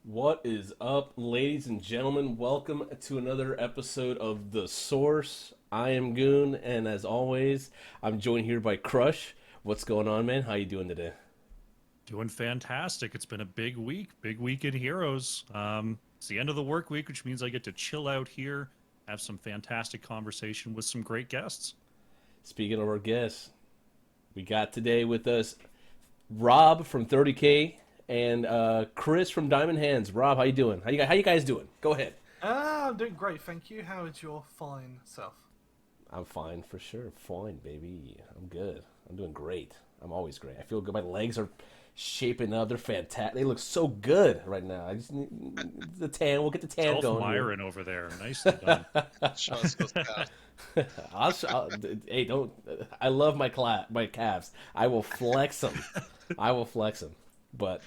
What is up, ladies and gentlemen? Welcome to another episode of The Source. I am Goon, and as always, I'm joined here by Crush. What's going on, man? How you doing today? Doing fantastic. It's been a big week in Heroes. It's the end of the work week, which means I get to chill out here, have some fantastic conversation with some great guests. Speaking of our guests, we got today with us Rob from 30K and Chris from Diamond Hands. Rob, how you doing? How you guys doing? Go ahead. I'm doing great, thank you. How is your fine self? I'm fine for sure. Fine, baby. I'm good. I'm doing great. I'm always great. I feel good. My legs are shaping up. They're fantastic. They look so good right now. I just need the tan. We'll get the tan Self going here. Myron over there. Nicely done. Shows goes past. Hey, don't. I love my calves. I will flex them. I will flex them. But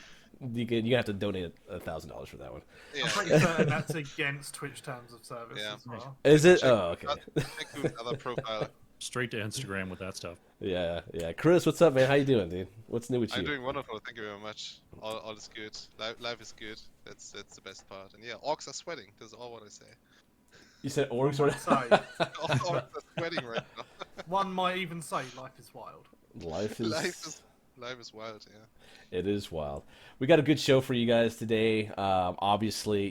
you have to donate $1,000 for that one. I'm Yeah, pretty certain that's against Twitch terms of service yeah. as well. Is it? Check, Oh, okay. check who's other profile. Straight to Instagram with that stuff. Yeah, yeah. Chris, what's up, man? How you doing, dude? What's new with I'm you? doing wonderful. Thank you very much. All is good. Life is good. That's the best part. And yeah, orcs are sweating. That's all what I say. You said One orcs might say, Orcs are sweating right now. one might even say life is wild. Life Life is is life is wild. Yeah. It is wild. We got a good show for you guys today. Obviously,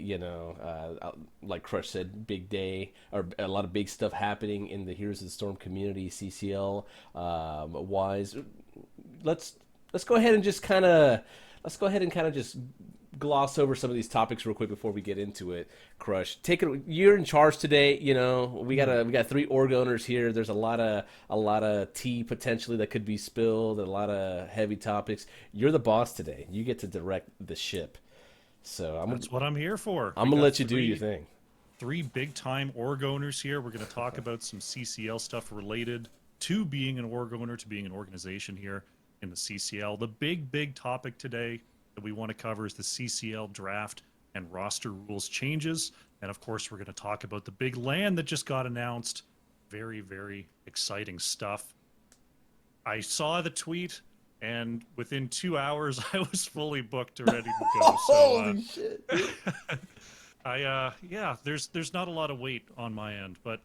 like Crush said, big day or a lot of big stuff happening in the Heroes of the Storm community, CCL wise. Let's let's go ahead and just kind of just gloss over some of these topics real quick before we get into it. Crush, take it. You're in charge today. We got three org owners here. There's a lot of tea potentially that could be spilled. A lot of heavy topics. You're the boss today. You get to direct the ship. So That's what I'm here for. I'm We gonna got let you do your thing. three big time org owners here. We're going to talk about some CCL stuff related to being an org owner, to being an organization here in the CCL. The big topic today that we want to cover is the CCL draft and roster rules changes. And of course, we're going to talk about the big land that just got announced. Very exciting stuff. I saw the tweet, and within 2 hours, I was fully booked and ready to go. Holy shit! Yeah, there's not a lot of weight on my end, but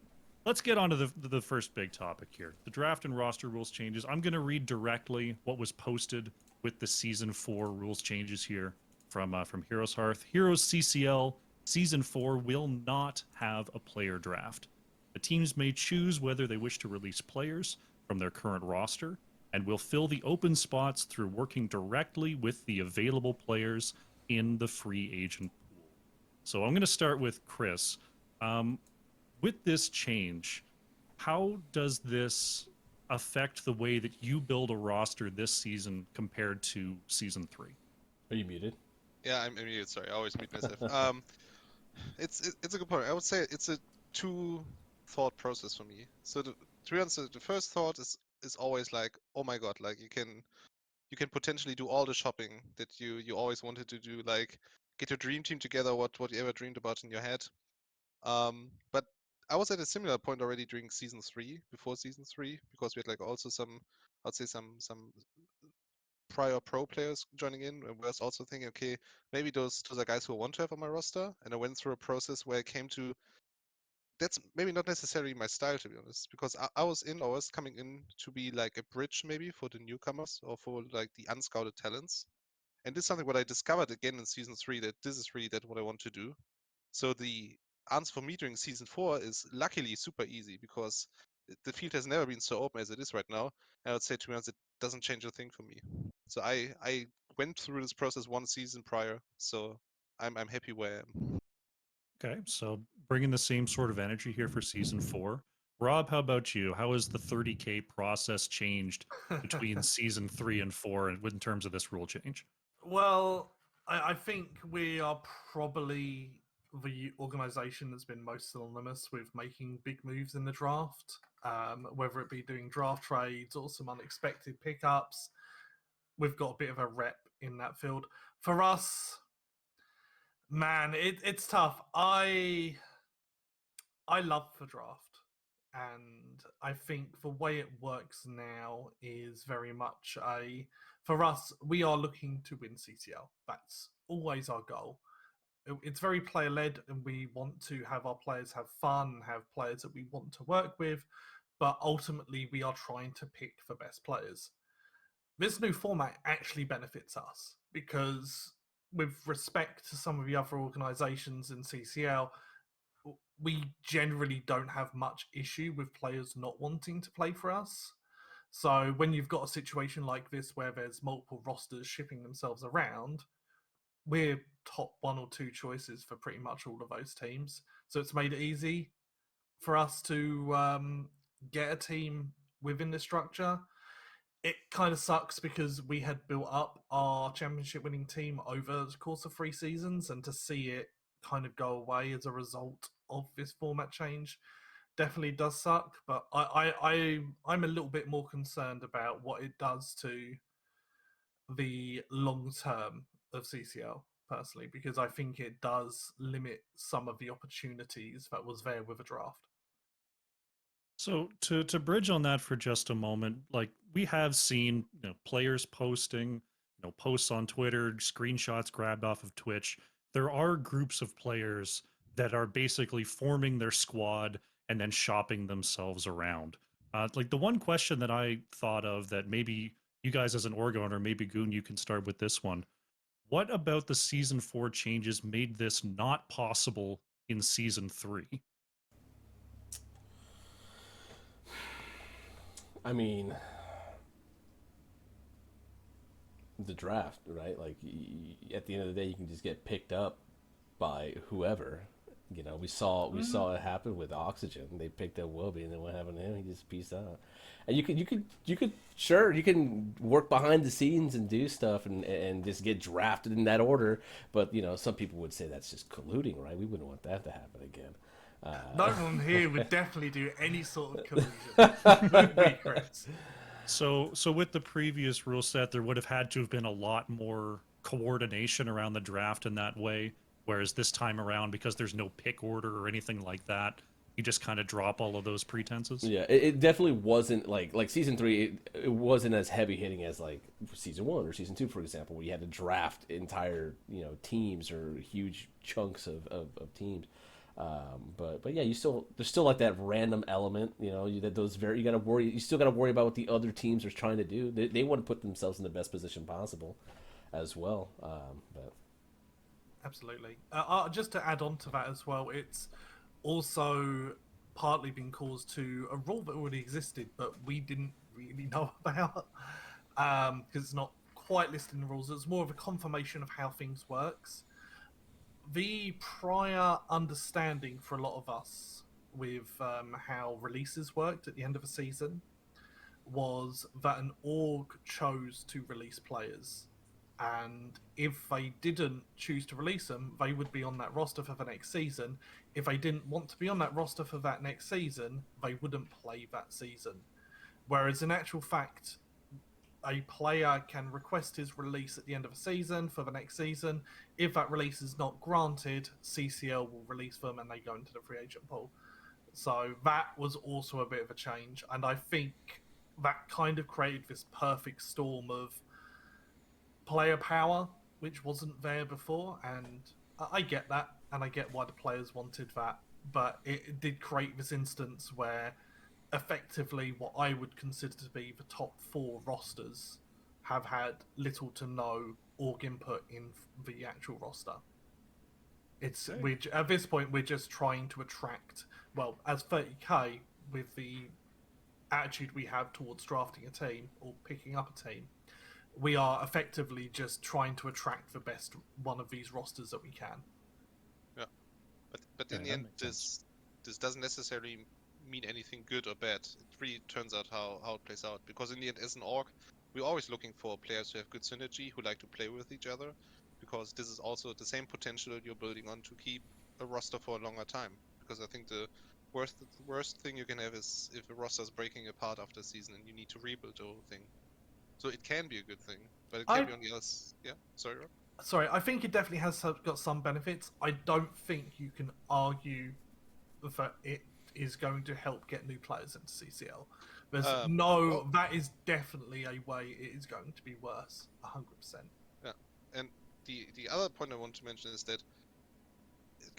let's get on to the first big topic here. The draft and roster rules changes. I'm going to read directly what was posted with the season 4 rules changes here from Heroes Hearth. Heroes CCL season 4 will not have a player draft. The teams may choose whether they wish to release players from their current roster and will fill the open spots through working directly with the available players in the free agent pool. So I'm going to start with Chris. Um, with this change, how does this affect the way that you build a roster this season compared to season 3? Are you muted? Yeah, I'm muted. Sorry, I always mute myself. It's a good point. I would say it's a two thought process for me. So to be honest, the first thought is always like, oh my god, like you can potentially do all the shopping that you always wanted to do, like get your dream team together, what you ever dreamed about in your head. But I was at a similar point already during season 3, before season 3, because we had like also some, I'd say some prior pro players joining in, and was also thinking, okay, maybe those are guys who I want to have on my roster. And I went through a process where I came to, that's maybe not necessarily my style, to be honest, because I was coming in to be like a bridge maybe for the newcomers or for like the unscouted talents. And this is something what I discovered again in season 3, that this is really that what I want to do. So the answer for me during season 4 is luckily super easy, because the field has never been so open as it is right now. And I would say, to be honest, it doesn't change a thing for me. So I went through this process one season prior, so I'm happy where I am. Okay, so bringing the same sort of energy here for season 4. Rob, how about you? How has the 30K process changed between season 3 and 4 in terms of this rule change? Well, I think we are probably the organization that's been most synonymous with making big moves in the draft, whether it be doing draft trades or some unexpected pickups. We've got a bit of a rep in that field. For us, man, it's tough. I love the draft, and I think the way it works now is very much a, for us, we are looking to win CCL. That's always our goal. it's very player led, and we want to have our players have fun, have players that we want to work with, but ultimately we are trying to pick the best players. This new format actually benefits us because, with respect to some of the other organizations in CCL, we generally don't have much issue with players not wanting to play for us. So when you've got a situation like this where there's multiple rosters shipping themselves around, we're top one or two choices for pretty much all of those teams. So it's made it easy for us to get a team within the structure. It kind of sucks because we had built up our championship winning team over the course of 3 seasons, and to see it kind of go away as a result of this format change definitely does suck. But I'm a little bit more concerned about what it does to the long term of CCL personally, because I think it does limit some of the opportunities that was there with a draft. So to bridge on that for just a moment, like we have seen, players posting, posts on Twitter, screenshots grabbed off of Twitch. There are groups of players that are basically forming their squad and then shopping themselves around. Like the one question that I thought of that maybe you guys as an org owner, maybe Goon, you can start with this one. What about the season 4 changes made this not possible in season 3? I mean, the draft, right? Like, at the end of the day, you can just get picked up by whoever. We saw it happen with Oxygen. They picked up Wilby, and then what happened to him? He just peaced out. And you can work behind the scenes and do stuff and just get drafted in that order. But some people would say that's just colluding, right? We wouldn't want that to happen again. No one here would definitely do any sort of collusion. Wouldn't we, Chris? So with the previous rule set, there would have had to have been a lot more coordination around the draft in that way. Whereas this time around, because there's no pick order or anything like that, you just kind of drop all of those pretenses. Yeah, it definitely wasn't like season 3. It wasn't as heavy hitting as like season 1 or season 2, for example, where you had to draft entire teams or huge chunks of teams. But yeah, there's still like that random element. That those you gotta worry. You still gotta worry about what the other teams are trying to do. They want to put themselves in the best position possible, as well. But Absolutely. Just to add on to that as well, it's also partly been caused to a rule that already existed, but we didn't really know about because it's not quite listed in the rules. It's more of a confirmation of how things works. The prior understanding for a lot of us with how releases worked at the end of a season was that an org chose to release players, and if they didn't choose to release them, they would be on that roster for the next season. If they didn't want to be on that roster for that next season, they wouldn't play that season. Whereas in actual fact, a player can request his release at the end of a season for the next season. If that release is not granted, CCL will release them and they go into the free agent pool. So that was also a bit of a change, and I think that kind of created this perfect storm of player power, which wasn't there before, and I get that, and I get why the players wanted that, but it did create this instance where effectively what I would consider to be the top 4 rosters have had little to no org input in the actual roster. It's at this point we're just trying to attract, well, as 30k with the attitude we have towards drafting a team or picking up a team, we are effectively just trying to attract the best one of these rosters that we can. Yeah, but in the end, this doesn't necessarily mean anything good or bad. It really turns out how it plays out. Because in the end, as an org, we're always looking for players who have good synergy, who like to play with each other, because this is also the same potential you're building on to keep a roster for a longer time. Because I think the worst thing you can have is if a roster is breaking apart after a season and you need to rebuild the whole thing. So it can be a good thing, but it can be on the other. Yeah, sorry, Rob. Sorry, I think it definitely has got some benefits. I don't think you can argue that it is going to help get new players into CCL. There's that is definitely a way it is going to be worse, 100%. Yeah, and the other point I want to mention is that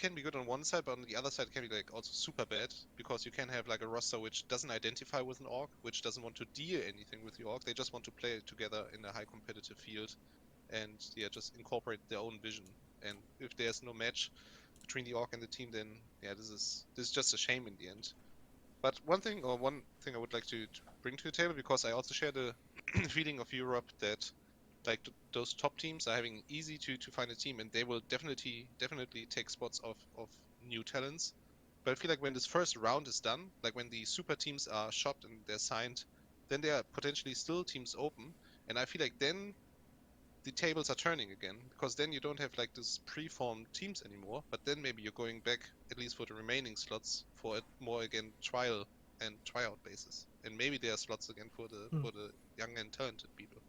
can be good on one side, but on the other side it can be like also super bad because you can have like a roster which doesn't identify with an org, which doesn't want to deal anything with the org. They just want to play together in a high competitive field, and yeah, just incorporate their own vision. And if there's no match between the org and the team, then yeah, this is just a shame in the end. But one thing I would like to bring to the table, because I also share the feeling of Europe that like those top teams are having easy to find a team, and they will definitely take spots of new talents. But I feel like when this first round is done, like when the super teams are shopped and they're signed, then there are potentially still teams open, and I feel like then the tables are turning again, because then you don't have like this pre-formed teams anymore, but then maybe you're going back, at least for the remaining slots, for a more again trial and tryout basis, and maybe there are slots again for the young and talented people.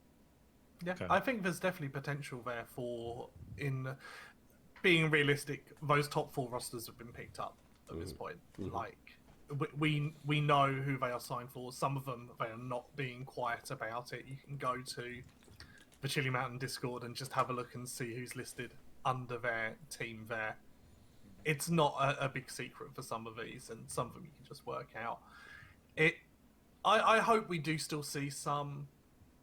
Yeah, Okay. I think there's definitely potential there for, in being realistic, those top 4 rosters have been picked up at this point. Like, we know who they are signed for. Some of them, they are not being quiet about it. You can go to the Chili Mountain Discord and just have a look and see who's listed under their team there. It's not a big secret for some of these, and some of them you can just work out. I hope we do still see some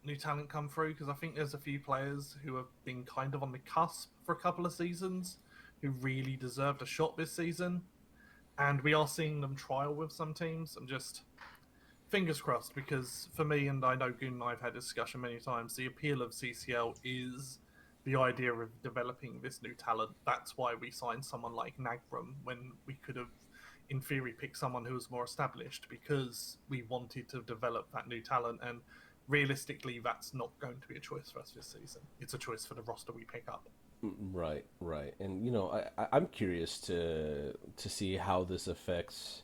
new talent come through, because I think there's a few players who have been kind of on the cusp for a couple of seasons who really deserved a shot this season, and we are seeing them trial with some teams. I'm just fingers crossed, because for me, and I know Goon and I have had a discussion many times, the appeal of CCL is the idea of developing this new talent. That's why we signed someone like Nagram when we could have, in theory, picked someone who was more established, because we wanted to develop that new talent. And realistically, that's not going to be a choice for us this season. It's a choice for the roster we pick up. Right, right. And you know, I'm curious to see how this affects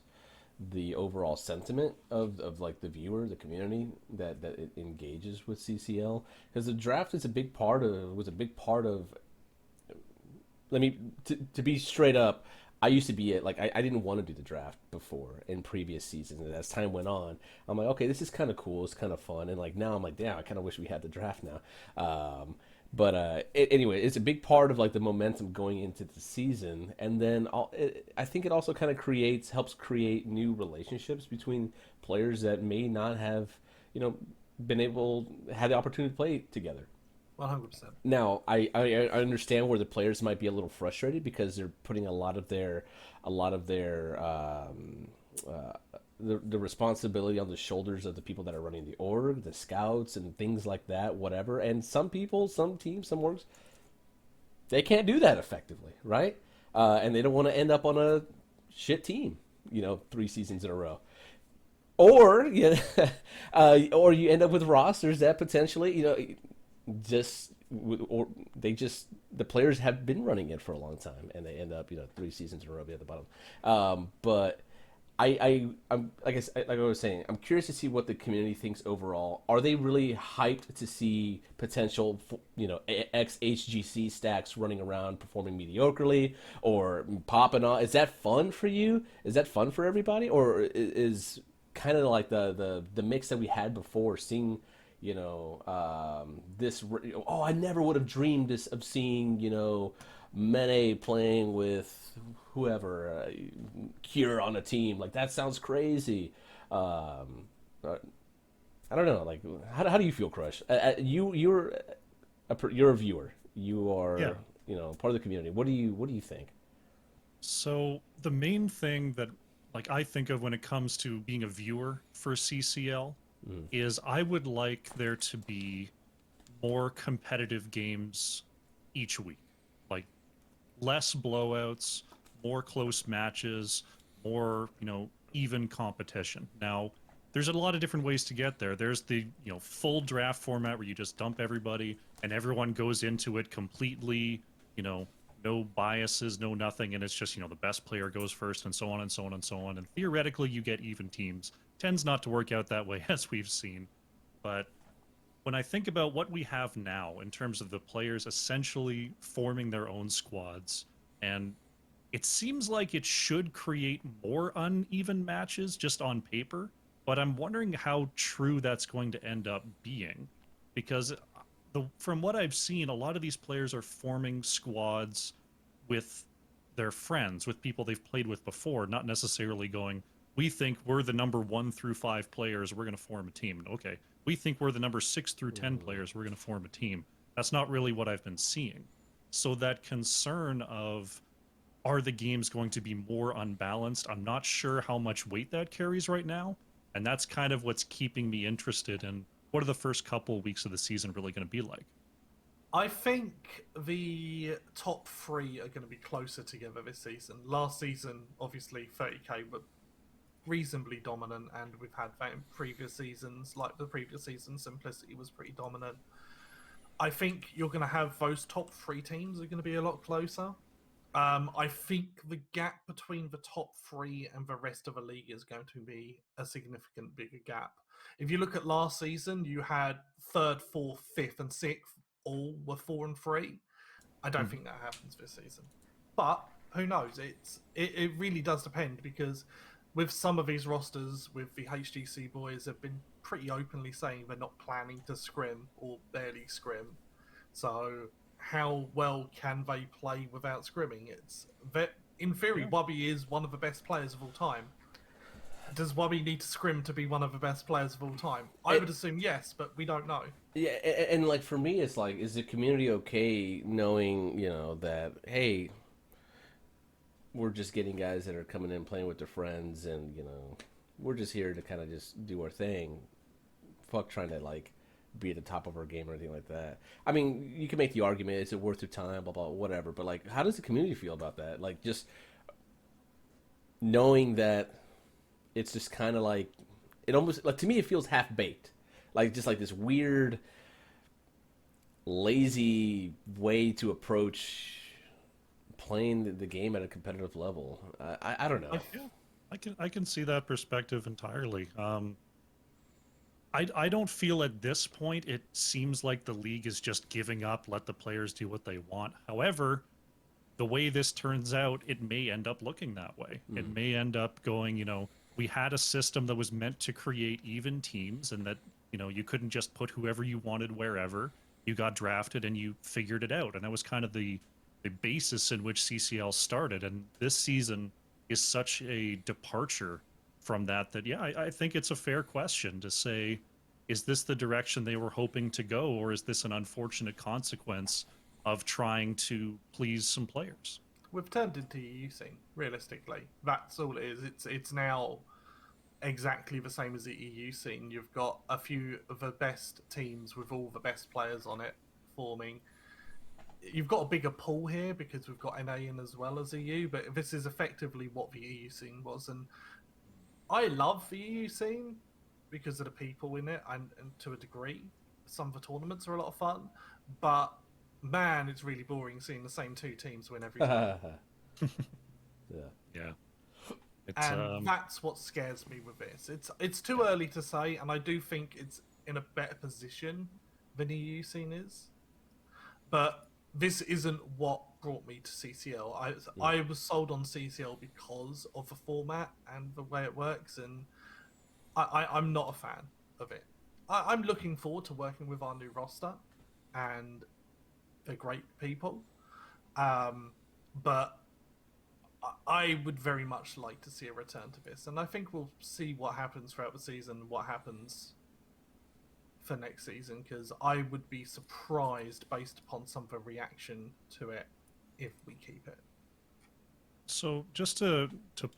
the overall sentiment of like the viewer, the community that it engages with CCL, because the draft is a big part of was a big part of. Let me to be straight up. I used to be it like I didn't want to do the draft before in previous seasons, and as time went on, I'm like, okay, this is kind of cool, it's kind of fun, and like now I'm like, damn, I kind of wish we had the draft now. Anyway, it's a big part of like the momentum going into the season, and then I think it also kind of helps create new relationships between players that may not have, you know, been able had the opportunity to play together. 100%. Now, I understand where the players might be a little frustrated because they're putting a lot of their the responsibility on the shoulders of the people that are running the org, the scouts, and things like that, whatever. And some people, some teams, some orgs, they can't do that effectively, right? And they don't want to end up on a shit team, 3 seasons in a row. Or or you end up with rosters that potentially, just or the players have been running it for a long time, and they end up 3 seasons in a row be at the bottom. But I'm like I was saying, I'm curious to see what the community thinks overall. Are they really hyped to see potential ex HGC stacks running around performing mediocrely or popping off? Is that fun for you? Is that fun for everybody, or is kind of like the mix that we had before, seeing this? Oh, I never would have dreamed of seeing Mene playing with whoever, Cure on a team. Like, that sounds crazy. I don't know. Like, how do you feel, Crush? You're you're a viewer. You are Yeah. Part of the community. What do you think? So the main thing that like I think of when it comes to being a viewer for CCL is I would like there to be more competitive games each week. Like less blowouts, more close matches, more, even competition. Now, there's a lot of different ways to get there. There's the, full draft format where you just dump everybody and everyone goes into it completely, no biases, no nothing, and it's just, the best player goes first and so on and so on and so on. And theoretically, you get even teams. Tends not to work out that way, as we've seen. But when I think about what we have now in terms of the players essentially forming their own squads, and it seems like it should create more uneven matches just on paper, but I'm wondering how true that's going to end up being, because from what I've seen, a lot of these players are forming squads with their friends, with people they've played with before, not necessarily going, we think we're the number 1 through 5 players, we're going to form a team. Okay, we think we're the number 6 through 10 players, we're going to form a team. That's not really what I've been seeing. So that concern of, are the games going to be more unbalanced? I'm not sure how much weight that carries right now. And that's kind of what's keeping me interested in what are the first couple weeks of the season really going to be like. I think the top three are going to be closer together this season. Last season, obviously, 30k were reasonably dominant, and we've had that in previous seasons. Like the previous season, Simplicity was pretty dominant. I think you're going to have those top three teams are going to be a lot closer. I think the gap between the top three and the rest of the league is going to be a significant bigger gap. If you look at last season, you had third, fourth, fifth, and sixth all were 4 and 3. I don't think that happens this season, but who knows? It really does depend, because with some of these rosters, with the HGC boys, have been pretty openly saying they're not planning to scrim or barely scrim. So how well can they play without scrimming? It's that in theory, Yeah. Wubby is one of the best players of all time. Does Wubby need to scrim to be one of the best players of all time? I would assume yes, but we don't know. Yeah, and like for me, it's like, is the community okay knowing, that, hey, we're just getting guys that are coming in playing with their friends, and we're just here to kind of just do our thing. Fuck trying to like be at the top of our game or anything like that. I mean, you can make the argument, is it worth your time, blah blah, whatever. But like, how does the community feel about that? Like, just knowing that it's just kind of like, it almost, like, to me it feels half baked, like just like this weird lazy way to approach playing the game at a competitive level. I don't know. Yeah, I can see that perspective entirely. I don't feel at this point it seems like the league is just giving up, let the players do what they want. However, the way this turns out, it may end up looking that way. It may end up going, we had a system that was meant to create even teams, and that, you couldn't just put whoever you wanted wherever. You got drafted and you figured it out. And that was kind of the basis in which CCL started. And this season is such a departure from that yeah, I think it's a fair question to say, is this the direction they were hoping to go, or is this an unfortunate consequence of trying to please some players? We've turned into EU scene, realistically. That's all it is. It's now exactly the same as the EU scene. You've got a few of the best teams with all the best players on it forming. You've got a bigger pool here because we've got NA in as well as EU, but this is effectively what the EU scene was. And I love the EU scene because of the people in it, and to a degree. Some of the tournaments are a lot of fun, but man, it's really boring seeing the same two teams win every time. Yeah. Yeah. It's And that's what scares me with this. It's too early to say, and I do think it's in a better position than EU scene is. But this isn't what brought me to CCL. I was sold on CCL because of the format and the way it works, and I'm not a fan of it. I'm looking forward to working with our new roster, and they're great people. But I would very much like to see a return to this, and I think we'll see what happens throughout the season, what happens for next season, because I would be surprised based upon some of the reaction to it if we keep it. So just to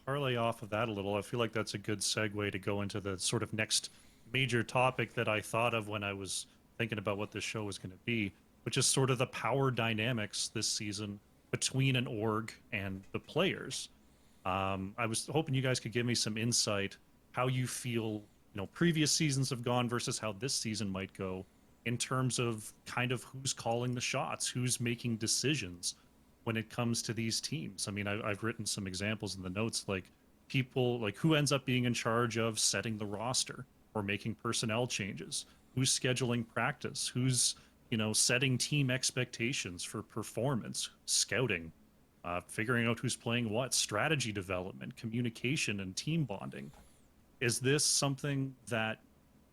parlay off of that a little, I feel like that's a good segue to go into the sort of next major topic that I thought of when I was thinking about what this show was going to be, which is sort of the power dynamics this season between an org and the players. I was hoping you guys could give me some insight how you feel, previous seasons have gone versus how this season might go, in terms of kind of who's calling the shots, who's making decisions when it comes to these teams. I mean, I've written some examples in the notes, like people, like who ends up being in charge of setting the roster or making personnel changes, who's scheduling practice, who's, setting team expectations for performance, scouting, figuring out who's playing what, strategy development, communication, and team bonding. Is this something that,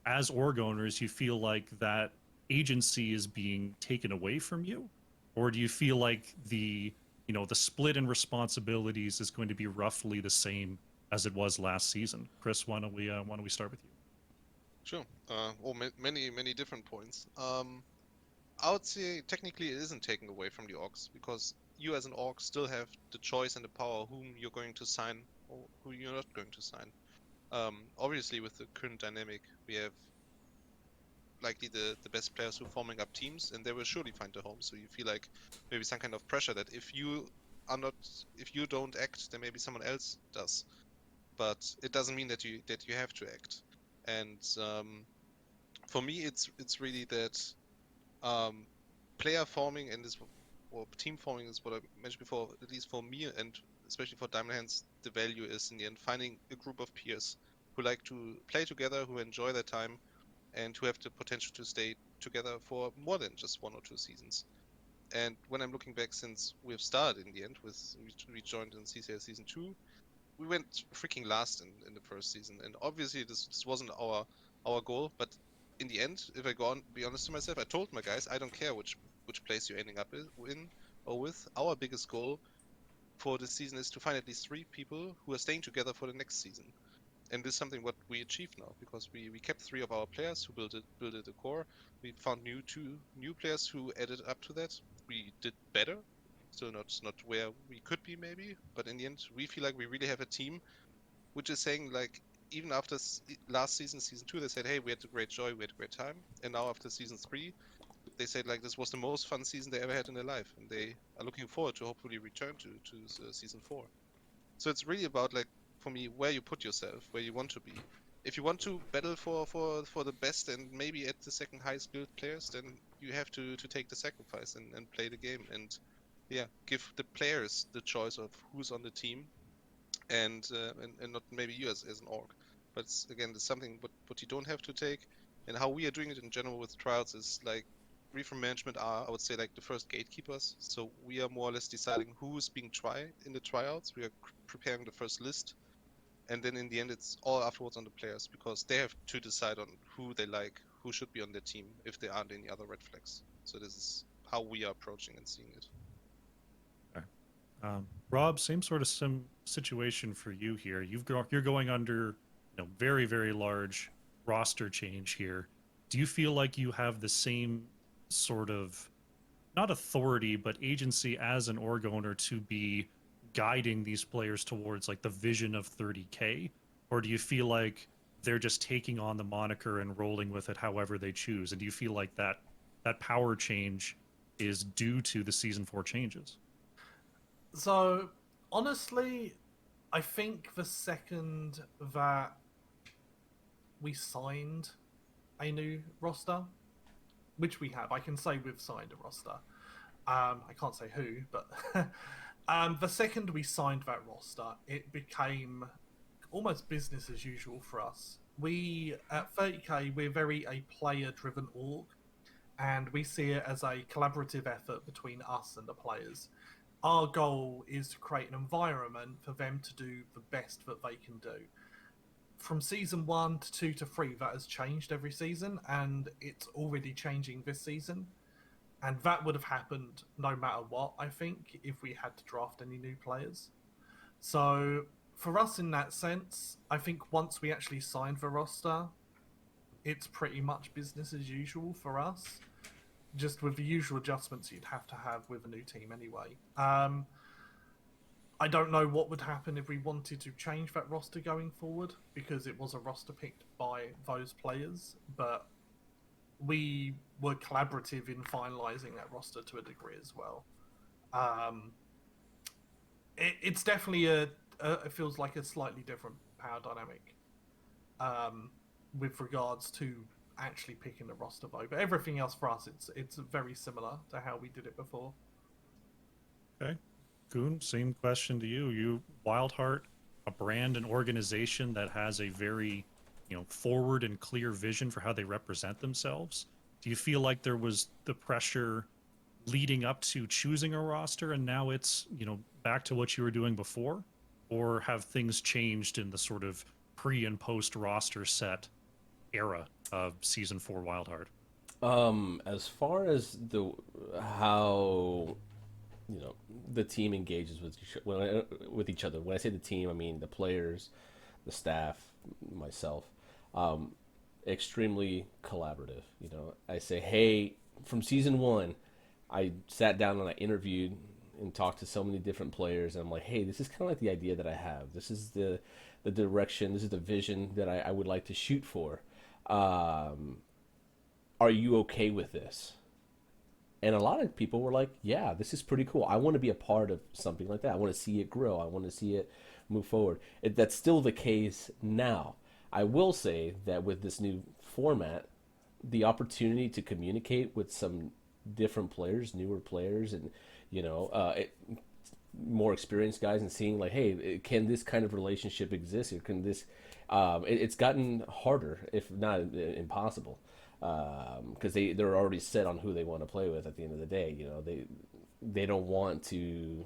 as org owners, you feel like that agency is being taken away from you? Or do you feel like the the split in responsibilities is going to be roughly the same as it was last season. Chris, why don't we start with you? Sure. Many different points. I would say technically it isn't taken away from the orgs because you as an org still have the choice and the power whom you're going to sign or who you're not going to sign. Obviously, with the current dynamic, we have likely the best players who are forming up teams, and they will surely find a home. So you feel like maybe some kind of pressure that if you don't act, then maybe someone else does. But it doesn't mean that you have to act. And for me, it's really that player forming and this or team forming is what I mentioned before. At least for me, and especially for Diamond Hands, the value is in the end finding a group of peers who like to play together, who enjoy their time, and who have the potential to stay together for more than just 1 or 2 seasons. And when I'm looking back, since we've started in the end with we joined in CCL season 2, we went freaking last in the first season, and obviously this wasn't our goal. But in the end, if I go on be honest to myself, I told my guys I don't care which place you're ending up in or with. Our biggest goal for this season is to find at least 3 people who are staying together for the next season. And this is something what we achieved now because we kept 3 of our players who built the core. We found 2 new players who added up to that. We did better, still not where we could be maybe, but in the end we feel like we really have a team which is saying like even after last season, season 2, they said, hey, we had a great joy, we had a great time, and now after season 3, they said like this was the most fun season they ever had in their life, and they are looking forward to hopefully return to season 4. So it's really about like for me where you put yourself, where you want to be. If you want to battle for the best and maybe at the second highest skilled players, then you have to take the sacrifice and play the game and yeah, give the players the choice of who's on the team and not maybe you as an org. But again, it's something what you don't have to take, and how we are doing it in general with trials is like we from management are, I would say, like the first gatekeepers. So we are more or less deciding who's being tried in the tryouts. We are preparing the first list, and then in the end, it's all afterwards on the players because they have to decide on who they like, who should be on their team if there aren't any other red flags. So this is how we are approaching and seeing it. Okay. Rob, same sort of situation for you here. You're going under, very very large roster change here. Do you feel like you have the same sort of not authority but agency as an org owner to be guiding these players towards like the vision of 30K, or do you feel like they're just taking on the moniker and rolling with it however they choose? And do you feel like that power change is due to the season 4 changes? So, honestly, I think the second that we signed a new roster, which we have, I can say we've signed a roster. I can't say who, but the second we signed that roster, it became almost business as usual for us. We at 30K, we're very a player-driven org, and we see it as a collaborative effort between us and the players. Our goal is to create an environment for them to do the best that they can do. From season 1 to 2 to 3, that has changed every season, and it's already changing this season. And that would have happened no matter what, I think, if we had to draft any new players. So, for us in that sense, I think once we actually signed the roster, it's pretty much business as usual for us, just with the usual adjustments you'd have to have with a new team anyway. I don't know what would happen if we wanted to change that roster going forward, because it was a roster picked by those players, but we were collaborative in finalizing that roster to a degree as well. It's definitely it feels like a slightly different power dynamic with regards to actually picking the roster though. But everything else for us, it's very similar to how we did it before. Okay. Goon, same question to you. You Wildheart, a brand and organization that has a very, forward and clear vision for how they represent themselves. Do you feel like there was the pressure leading up to choosing a roster and now it's, back to what you were doing before? Or have things changed in the sort of pre and post roster set era of season 4 Wildheart? As far as the how you know, the team engages with each other. When I say the team, I mean the players, the staff, myself. Um, Extremely collaborative. You know, I say, hey, from season one, I sat down and I interviewed and talked to so many different players, and I'm like, hey, this is kind of like the idea that I have. This is the direction. This is the vision that I would like to shoot for. Um, are you okay with this? And a lot of people were like, yeah, this is pretty cool. I want to be a part of something like that. I want to see it grow. I want to see it move forward. That's still the case now. I will say that with this new format, the opportunity to communicate with some different players, newer players, and more experienced guys, and seeing like, hey, can this kind of relationship exist, or can this? It's gotten harder, if not impossible, because they're already set on who they want to play with. At the end of the day, they don't want to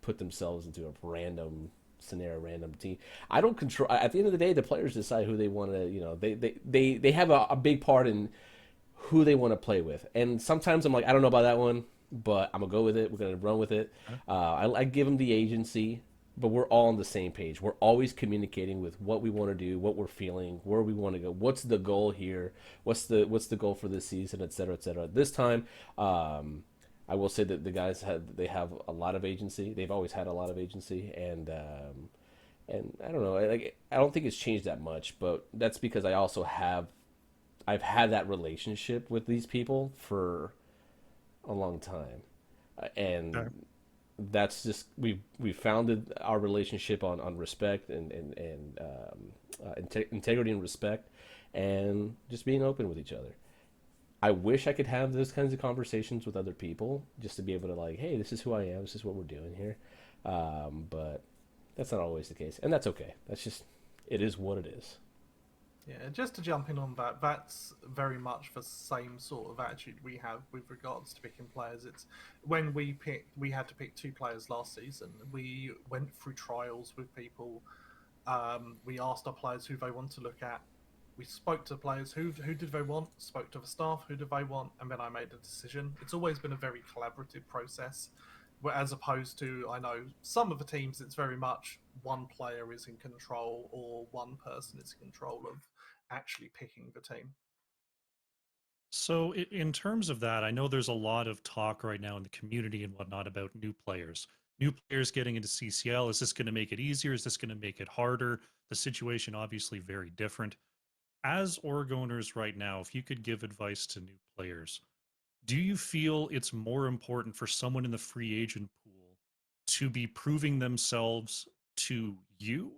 put themselves into a random scenario, random team. I don't control. At the end of the day, the players decide who they want to. They have a big part in who they want to play with. And sometimes I'm like, I don't know about that one, but I'm gonna go with it. We're gonna run with it. Huh? I give them the agency, but we're all on the same page. We're always communicating with what we want to do, what we're feeling, where we want to go, what's the goal here, what's the goal for this season, et cetera, et cetera. This time, I will say that the guys have a lot of agency. They've always had a lot of agency, and I don't know, I don't think it's changed that much, but that's because I've had that relationship with these people for a long time, Okay. and that's just we founded our relationship on respect and integrity and respect, and just being open with each other. I wish I could have those kinds of conversations with other people, just to be able to like, hey, this is who I am, this is what we're doing here, but that's not always the case, and that's okay. That's just it is what it is. Yeah, just to jump in on that, that's very much the same sort of attitude we have with regards to picking players. It's when we had to pick two players last season. We went through trials with people. We asked our players who they want to look at. We spoke to players who did they want, spoke to the staff who did they want, and then I made a decision. It's always been a very collaborative process, as opposed to I know some of the teams it's very much one player is in control or one person is in control of actually picking the team. So, in terms of that, I know there's a lot of talk right now in the community and whatnot about new players. New players getting into CCL. Is this going to make it easier? Is this going to make it harder? The situation obviously very different. As org owners right now, if you could give advice to new players, do you feel it's more important for someone in the free agent pool to be proving themselves to you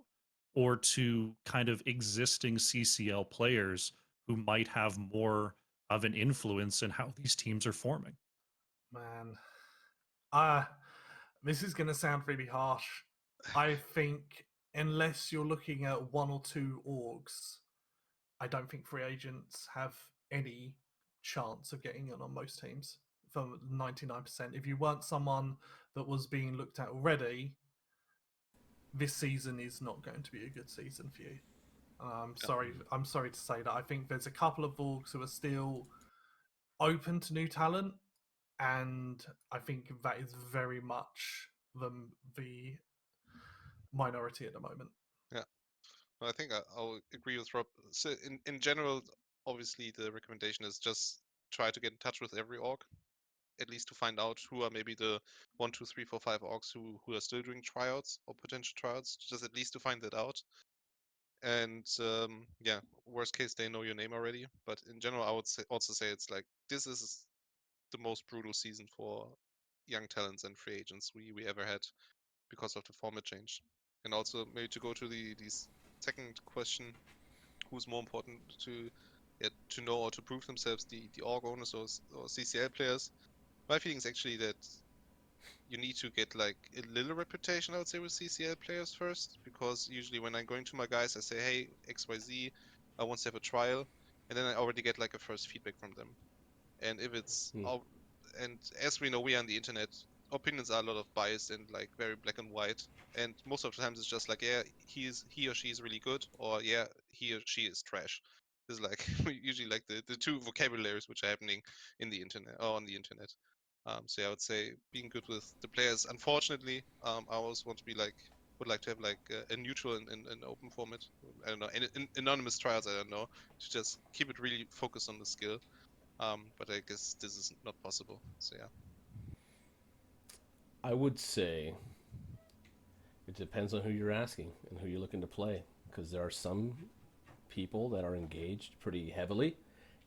or to kind of existing CCL players who might have more of an influence in how these teams are forming? Man, uh this is going to sound really harsh. I think unless you're looking at one or two orgs, I don't think free agents have any chance of getting in on most teams for 99%. If you weren't someone that was being looked at already, this season is not going to be a good season for you. Yeah. I'm sorry to say that. I think there's a couple of orgs who are still open to new talent, and I think that is very much the minority at the moment. Yeah. Well, I think I'll agree with Rob. So in general, obviously the recommendation is just try to get in touch with every org, at least to find out who are maybe the 1, 2, 3, 4, 5 orgs who are still doing tryouts or potential tryouts, just at least to find that out. And yeah, worst case they know your name already. But in general, I would also say it's like this is the most brutal season for young talents and free agents we ever had because of the format change. And also maybe to go to the second question, who's more important to to know or to prove themselves, the org owners or CCL players? My feeling is actually that you need to get like a little reputation, I would say, with CCL players first, because usually when I'm going to my guys, I say, hey, XYZ, I want to have a trial, and then I already get like a first feedback from them. And if it's Hmm. all, and as we know, we are on the internet, opinions are a lot of biased and like very black and white. And most of the times it's just like, yeah, he or she is really good, or yeah, he or she is trash. This is like usually like the two vocabularies which are happening in the internet or on the internet. So yeah, I would say being good with the players. Unfortunately, I always want to be like would like to have like a neutral and open format. I don't know, anonymous trials. I don't know, to just keep it really focused on the skill. But I guess this is not possible. So yeah. I would say it depends on who you're asking and who you're looking to play, because there are some people that are engaged pretty heavily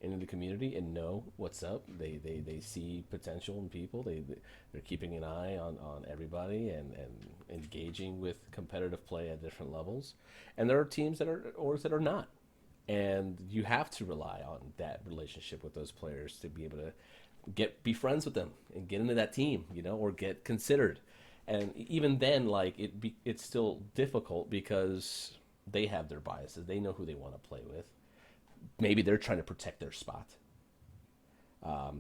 into the community and know what's up. They see potential in people. They're keeping an eye on everybody and engaging with competitive play at different levels. And there are teams that are orgs that are not. And you have to rely on that relationship with those players to be able to be friends with them and get into that team, or get considered. And even then, like it's still difficult because they have their biases. They know who they want to play with. Maybe they're trying to protect their spot.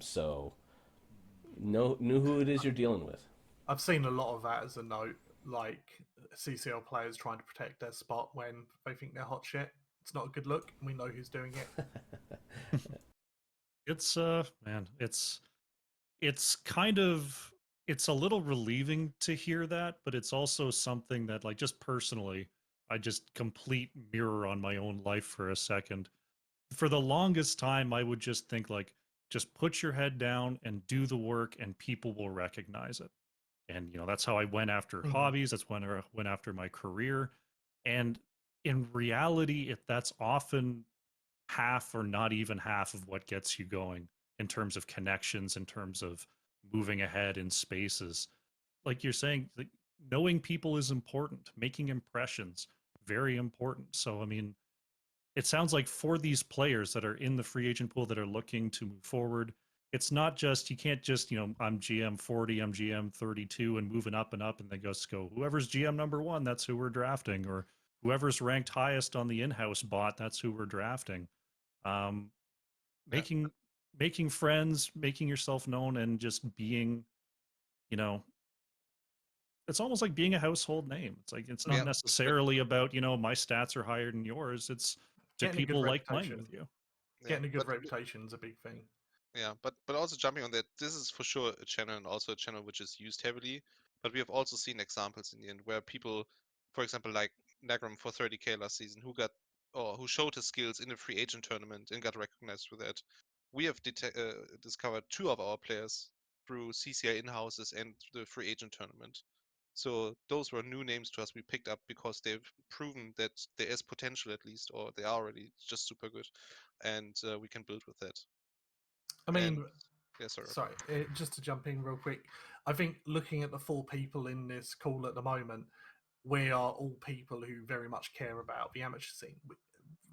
So know who it is you're dealing with. I've seen a lot of that as a note, like CCL players trying to protect their spot when they think they're hot shit. It's not a good look, and we know who's doing it. It's man, it's kind of it's a little relieving to hear that, but it's also something that, like, just personally, I just complete mirror on my own life for a second. For the longest time, I would just think, like, just put your head down and do the work and people will recognize it. And that's how I went after Mhm. hobbies. That's when I went after my career. And in reality, if that's often half or not even half of what gets you going in terms of connections, in terms of moving ahead in spaces. Like you're saying, like, knowing people is important, making impressions, very important. So, I mean, it sounds like for these players that are in the free agent pool that are looking to move forward, it's not just, you can't just, I'm GM 40, I'm GM 32 and moving up and then just go, whoever's GM number one, that's who we're drafting, or whoever's ranked highest on the in-house bot, that's who we're drafting. um, Yeah. making making friends, making yourself known, and just being, you know, it's almost like being a household name. It's like it's not Yeah. Mhm. necessarily about, my stats are higher than yours. It's, do Getting a good people like playing with reputation. you? Yeah. Getting a good But reputation is a big thing. yeah, but also jumping on that, this is for sure a channel and also a channel which is used heavily. But we have also seen examples in the end where people, for example, like Nagram for 30K last season, who showed his skills in a free agent tournament and got recognized for that. We have discovered two of our players through CCI in-houses and the free agent tournament. So those were new names to us we picked up because they've proven that there is potential at least, or they are already just super good, and we can build with that. I And mean, yeah, sorry. sorry, just to jump in real quick, I think looking at the four people in this call at the moment, we are all people who very much care about the amateur scene.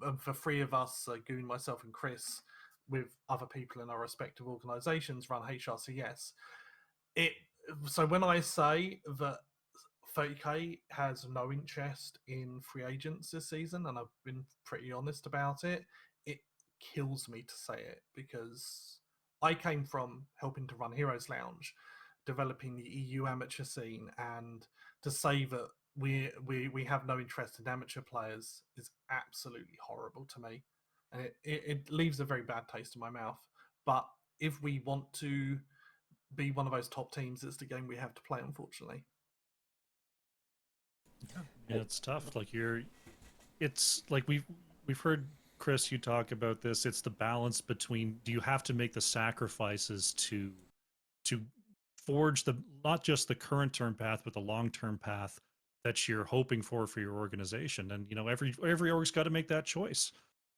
The three of us, Goon, myself, and Chris, with other people in our respective organisations, run HRCS. It so when I say that 30K has no interest in free agents this season, and I've been pretty honest about it, it kills me to say it because I came from helping to run Heroes Lounge, developing the EU amateur scene, and to say that we have no interest in amateur players is absolutely horrible to me, and it leaves a very bad taste in my mouth. But if we want to be one of those top teams, it's the game we have to play, unfortunately. Yeah, it's tough. Like, it's like we've heard, Chris, you talk about this. It's the balance between, do you have to make the sacrifices to forge the, not just the current term path, but the long term path that you're hoping for your organization. And every org's got to make that choice.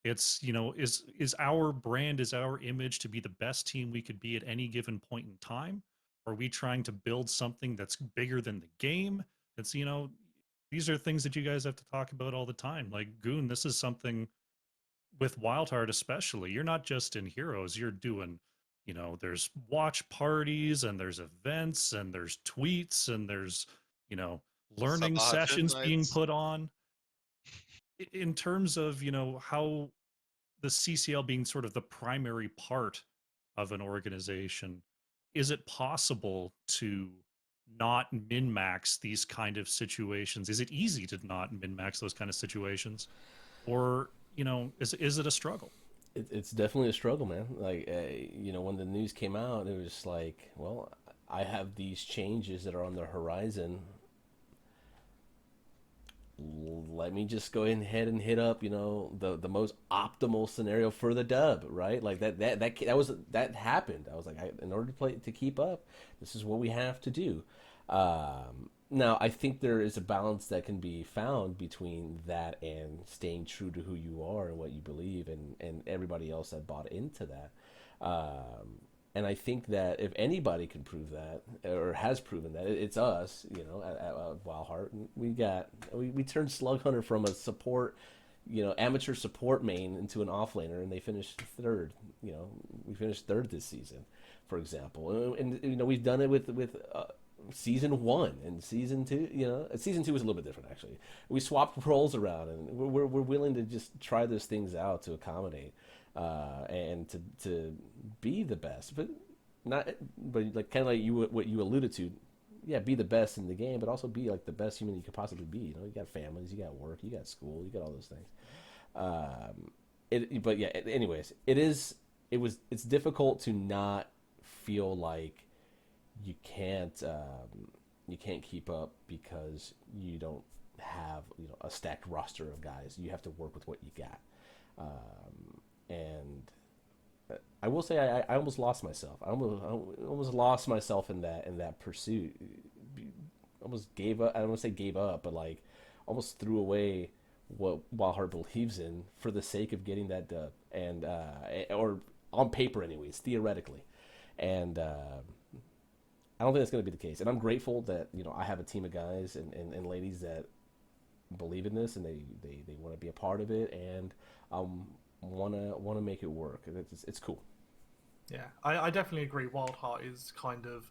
It's, is our brand, is our image to be the best team we could be at any given point in time? Are we trying to build something that's bigger than the game? It's, these are things that you guys have to talk about all the time. Like, Goon, this is something with Wildheart especially. You're not just in Heroes, you're doing, there's watch parties and there's events and there's tweets and there's, you know, learning Sabahat Film sessions being Nights. put on. In terms of, how the CCL being sort of the primary part of an organization, is it possible to not min max these kind of situations? Is it easy to not min max those kind of situations? Or, is it a struggle? It's definitely a struggle, man. Like, when the news came out, it was just like, well, I have these changes that are on the horizon. Let me just go ahead and hit up, the most optimal scenario for the dub, right? Like that happened. I was like, in order to keep up, this is what we have to do. Now, I think there is a balance that can be found between that and staying true to who you are and what you believe, and everybody else that bought into that. And I think that if anybody can prove that or has proven that, it's us. At Wild Heart, and we turned Slug Hunter from a support, amateur support main into an offlaner, and they finished third. We finished third this season, for example, and we've done it with season one and season two. Season two was a little bit different actually. We swapped roles around, and we're willing to just try those things out to accommodate and to be the best, but not, but like kind of like what you alluded to. Yeah, be the best in the game, but also be like the best human you could possibly be. You got families, you got work, you got school, you got all those things. But yeah. Anyways, it's difficult to not feel like you can't you can't keep up because you don't have a stacked roster of guys. You have to work with what you got. And I will say I almost lost myself. I almost lost myself in that pursuit. Almost gave up. I don't want to say gave up, but like almost threw away what Wildheart believes in for the sake of getting that dub, and or on paper, anyways, theoretically, and I don't think that's going to be the case. And I'm grateful that I have a team of guys and ladies that believe in this, and they want to be a part of it, and want to make it work. It's cool. Yeah, I definitely agree. Wild Heart is kind of.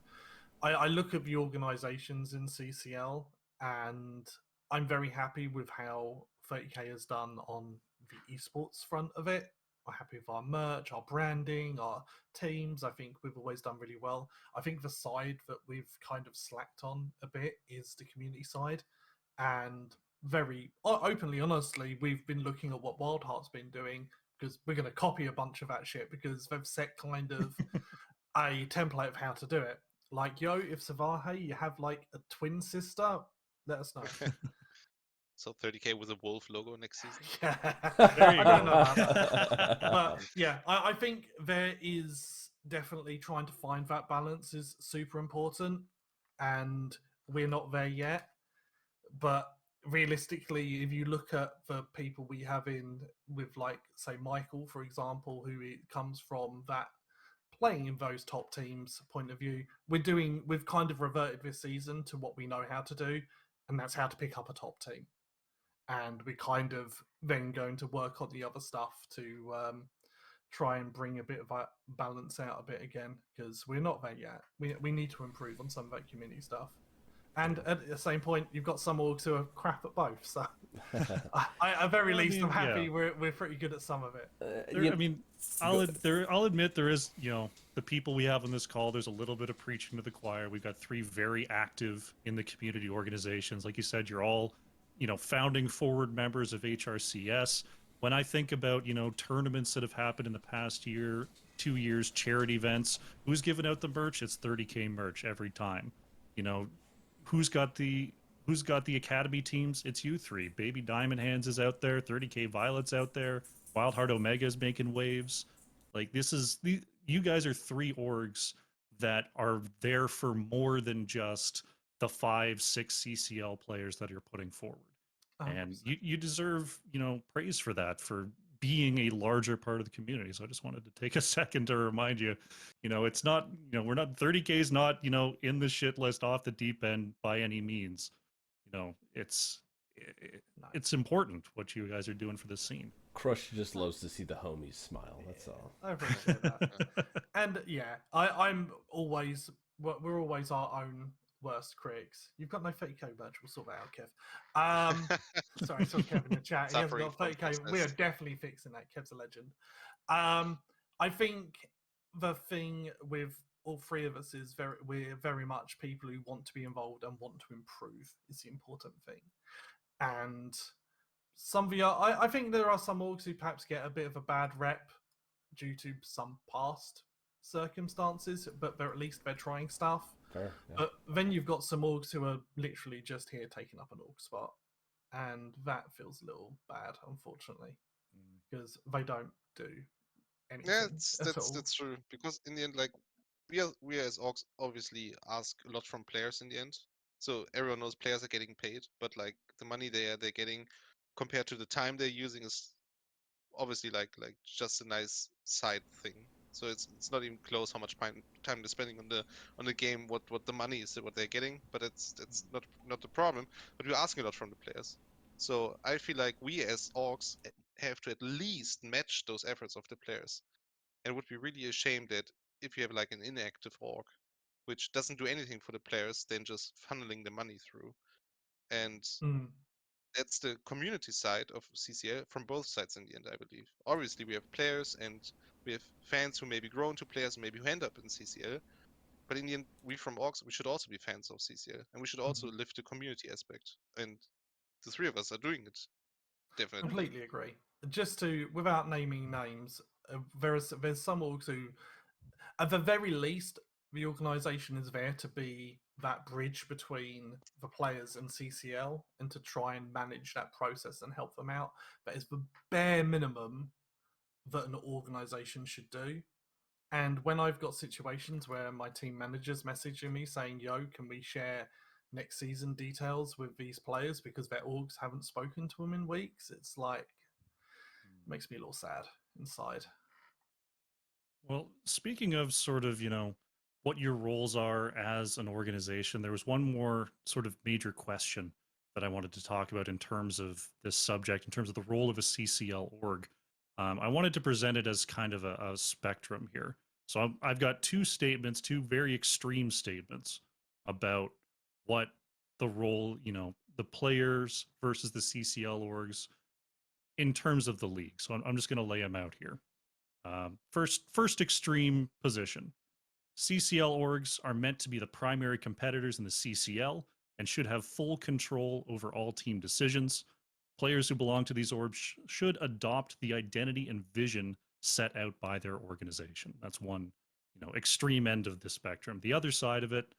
I look at the organizations in CCL, and I'm very happy with how 30K has done on the esports front of it. I'm happy with our merch, our branding, our teams. I think we've always done really well. I think the side that we've kind of slacked on a bit is the community side. And very openly, honestly, we've been looking at what Wild Heart's been doing because we're going to copy a bunch of that shit because they've set kind of a template of how to do it. Like, yo, if Savahe, you have like a twin sister, let us know. So 30K with a wolf logo next season. Yeah, There you I don't go. know about that. But yeah, I think there is definitely trying to find that balance is super important, and we're not there yet. But realistically, if you look at the people we have in with, like, say, Michael, for example, who comes from that playing in those top teams point of view, we've kind of reverted this season to what we know how to do, and that's how to pick up a top team. And we're kind of then going to work on the other stuff to try and bring a bit of that balance out a bit again, because we're not there yet. We need to improve on some of that community stuff. And at the same point, you've got some orgs who are crap at both. So, at very least, I'm happy yeah. we're pretty good at some of it. I mean, I'll admit there is, the people we have on this call. There's a little bit of preaching to the choir. We've got 3 very active in the community organizations. Like you said, you're all, founding forward members of HRCS. When I think about, tournaments that have happened in the past year, 2 years, charity events, who's given out the merch? It's 30K merch every time. You know, who's got the academy teams? It's you 3. Baby Diamond Hands is out there, 30K Violet's out there, Wildheart Omega is making waves. Like, you guys are 3 orgs that are there for more than just the 5-6 CCL players that you're putting forward. 100%. And you deserve, praise for that, for being a larger part of the community. So I just wanted to take a second to remind you, it's not, we're not 30K is not, in the shit list off the deep end by any means. It's important what you guys are doing for the scene. Crush just loves to see the homies smile. That's all. I appreciate that. And yeah, I'm always, we're always our own worst critics. You've got no 30K merch, we'll sort that out, Kev. Sorry, I saw Kev in the chat. He hasn't got 30K. We are definitely fixing that. Kev's a legend. I think the thing with all 3 of us is we're very much people who want to be involved and want to improve is the important thing. And some of I think there are some orgs who perhaps get a bit of a bad rep due to some past circumstances, but they're at least they're trying stuff. Fair. Yeah. But then you've got some orgs who are literally just here taking up an org spot, and that feels a little bad, unfortunately, because they don't do anything Yeah, at all. that's true. Because in the end, like we as orgs obviously ask a lot from players in the end. So everyone knows players are getting paid, but like the money they're getting compared to the time they're using is obviously like just a nice side thing. So it's not even close how much time they're spending on the game, what the money is, what they're getting. But that's not the problem. But we're asking a lot from the players. So I feel like we as orgs have to at least match those efforts of the players. And it would be really a shame that if you have like an inactive org, which doesn't do anything for the players, then just funneling the money through. And Mm. that's the community side of CCL from both sides in the end, I believe. Obviously, we have players and we have fans who maybe grow into players, maybe who end up in CCL. But in the end, we from Orcs, we should also be fans of CCL, and we should also lift the community aspect. And the three of us are doing it, definitely. Completely agree. Just to, without naming names, there's some orgs who, at the very least, the organisation is there to be that bridge between the players and CCL and to try and manage that process and help them out. That is the bare minimum that an organisation should do. And when I've got situations where my team manager's messaging me saying, "Yo, can we share next season details with these players because their orgs haven't spoken to them in weeks?" It's like, it makes me a little sad inside. Well, speaking of sort of, what your roles are as an organization, there was one more sort of major question that I wanted to talk about in terms of this subject, in terms of the role of a CCL org. I wanted to present it as kind of a spectrum here. So I've got two statements, two very extreme statements about what the role, the players versus the CCL orgs in terms of the league. So I'm just going to lay them out here. First extreme position. CCL orgs are meant to be the primary competitors in the CCL and should have full control over all team decisions. Players who belong to these orgs should adopt the identity and vision set out by their organization. That's one, extreme end of the spectrum. The other side of it,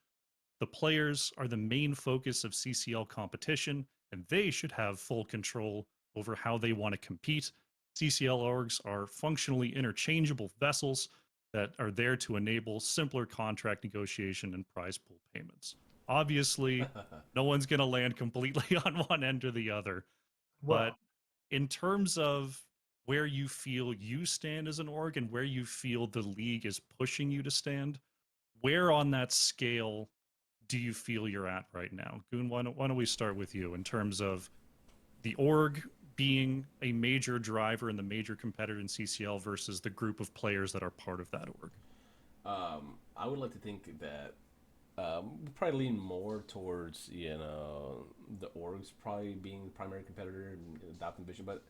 the players are the main focus of CCL competition, and they should have full control over how they want to compete. CCL orgs are functionally interchangeable vessels that are there to enable simpler contract negotiation and prize pool payments. Obviously, no one's going to land completely on one end or the other. But Well, in terms of where you feel you stand as an org and where you feel the league is pushing you to stand, where on that scale do you feel you're at right now? Goon, why don't we start with you in terms of the org being a major driver and the major competitor in CCL versus the group of players that are part of that org? I would like to think that we probably lean more towards the orgs probably being the primary competitor and adopting vision. But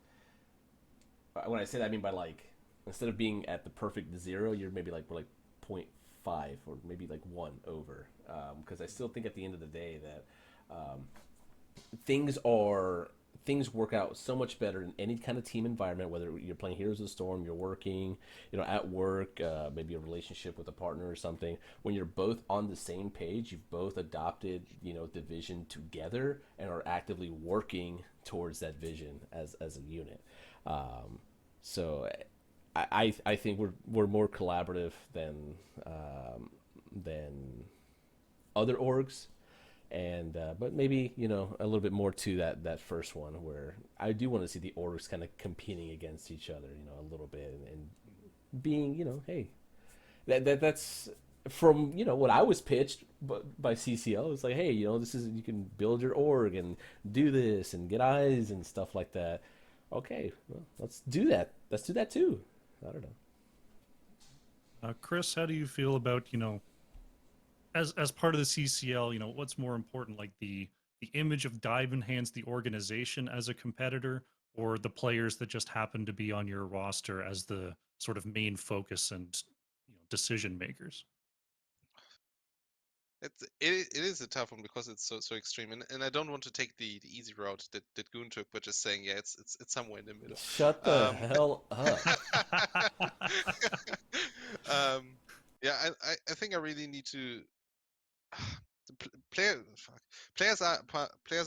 when I say that, I mean by like instead of being at the perfect zero, you're maybe like we're like 0.5 or maybe like one over. Because I still think at the end of the day that things are things work out so much better in any kind of team environment, whether you're playing Heroes of the Storm, you're working, at work, maybe a relationship with a partner or something. When you're both on the same page, you've both adopted, the vision together and are actively working towards that vision as a unit. So I think we're more collaborative than other orgs, and but maybe a little bit more to that first one where I do want to see the orgs kind of competing against each other, a little bit, and being, hey, that's from what I was pitched by CCL. It's like, hey, this is you can build your org and do this and get eyes and stuff like that. Okay, well, let's do that. Let's do that too. I don't know. Chris, how do you feel about as part of the CCL, what's more important, like the image of Dive Enhance the organization as a competitor, or the players that just happen to be on your roster as the sort of main focus and decision makers? It is a tough one because it's so extreme, and I don't want to take the easy route that Goon took, but just saying, yeah, it's somewhere in the middle. Shut the Um, hell up. um, yeah, I think I really need to. Fuck. Players are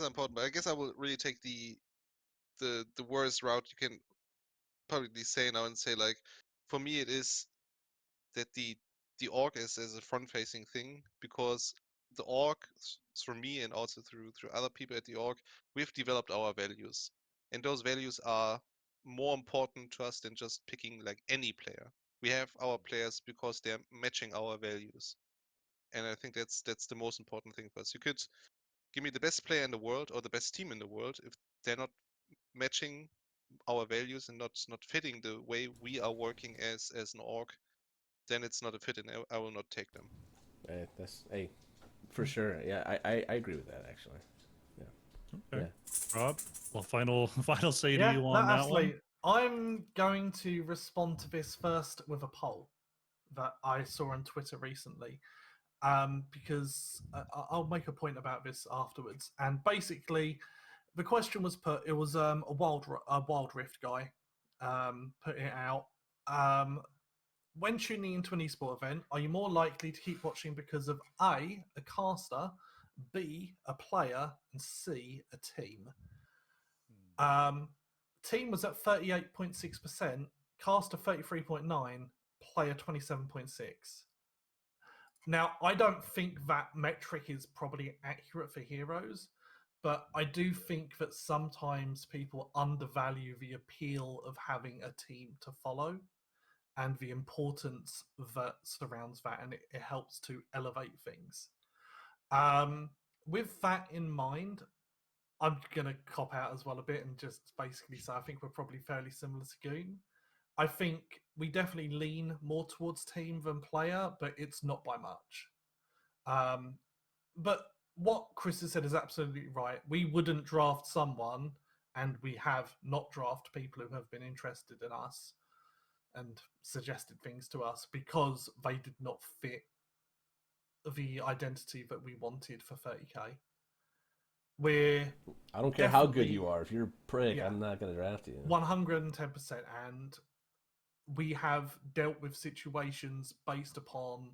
important, but I guess I will really take the worst route you can probably say now and say like, for me it is that the org is as a front facing thing, because the org, through me and also through other people at the org, we've developed our values, and those values are more important to us than just picking like any player. We have our players because they're matching our values, and I think that's the most important thing for us. You could give me the best player in the world or the best team in the world, if they're not matching our values and not fitting the way we are working as an org, then it's not a fit, and I will not take them. Hey, for sure. Yeah, I agree with that actually. Yeah, Okay, yeah. Rob. Well, final final say to Yeah, you no, on that one. absolutely. I'm going to respond to this first with a poll that I saw on Twitter recently, because I'll make a point about this afterwards. And basically, the question was put. It was a Wild Rift guy put it out. When tuning into an esport event, are you more likely to keep watching because of a caster, B, a player, and C, a team? Um, Team was at 38.6%, caster 33.9, player 27.6. Now, I don't think that metric is probably accurate for heroes, but I do think that sometimes people undervalue the appeal of having a team to follow and the importance that surrounds that, and it helps to elevate things. Um, with that in mind, I'm gonna cop out as well a bit and just basically say I think we're probably fairly similar to Goon. I think we definitely lean more towards team than player, but it's not by much. Um, but what Chris has said is absolutely right. We wouldn't draft someone, and we have not drafted people who have been interested in us and suggested things to us because they did not fit the identity that we wanted for 30k. We're I don't care how good you definitely, are. If you're a prick, yeah, I'm not gonna draft you. 110%. And we have dealt with situations based upon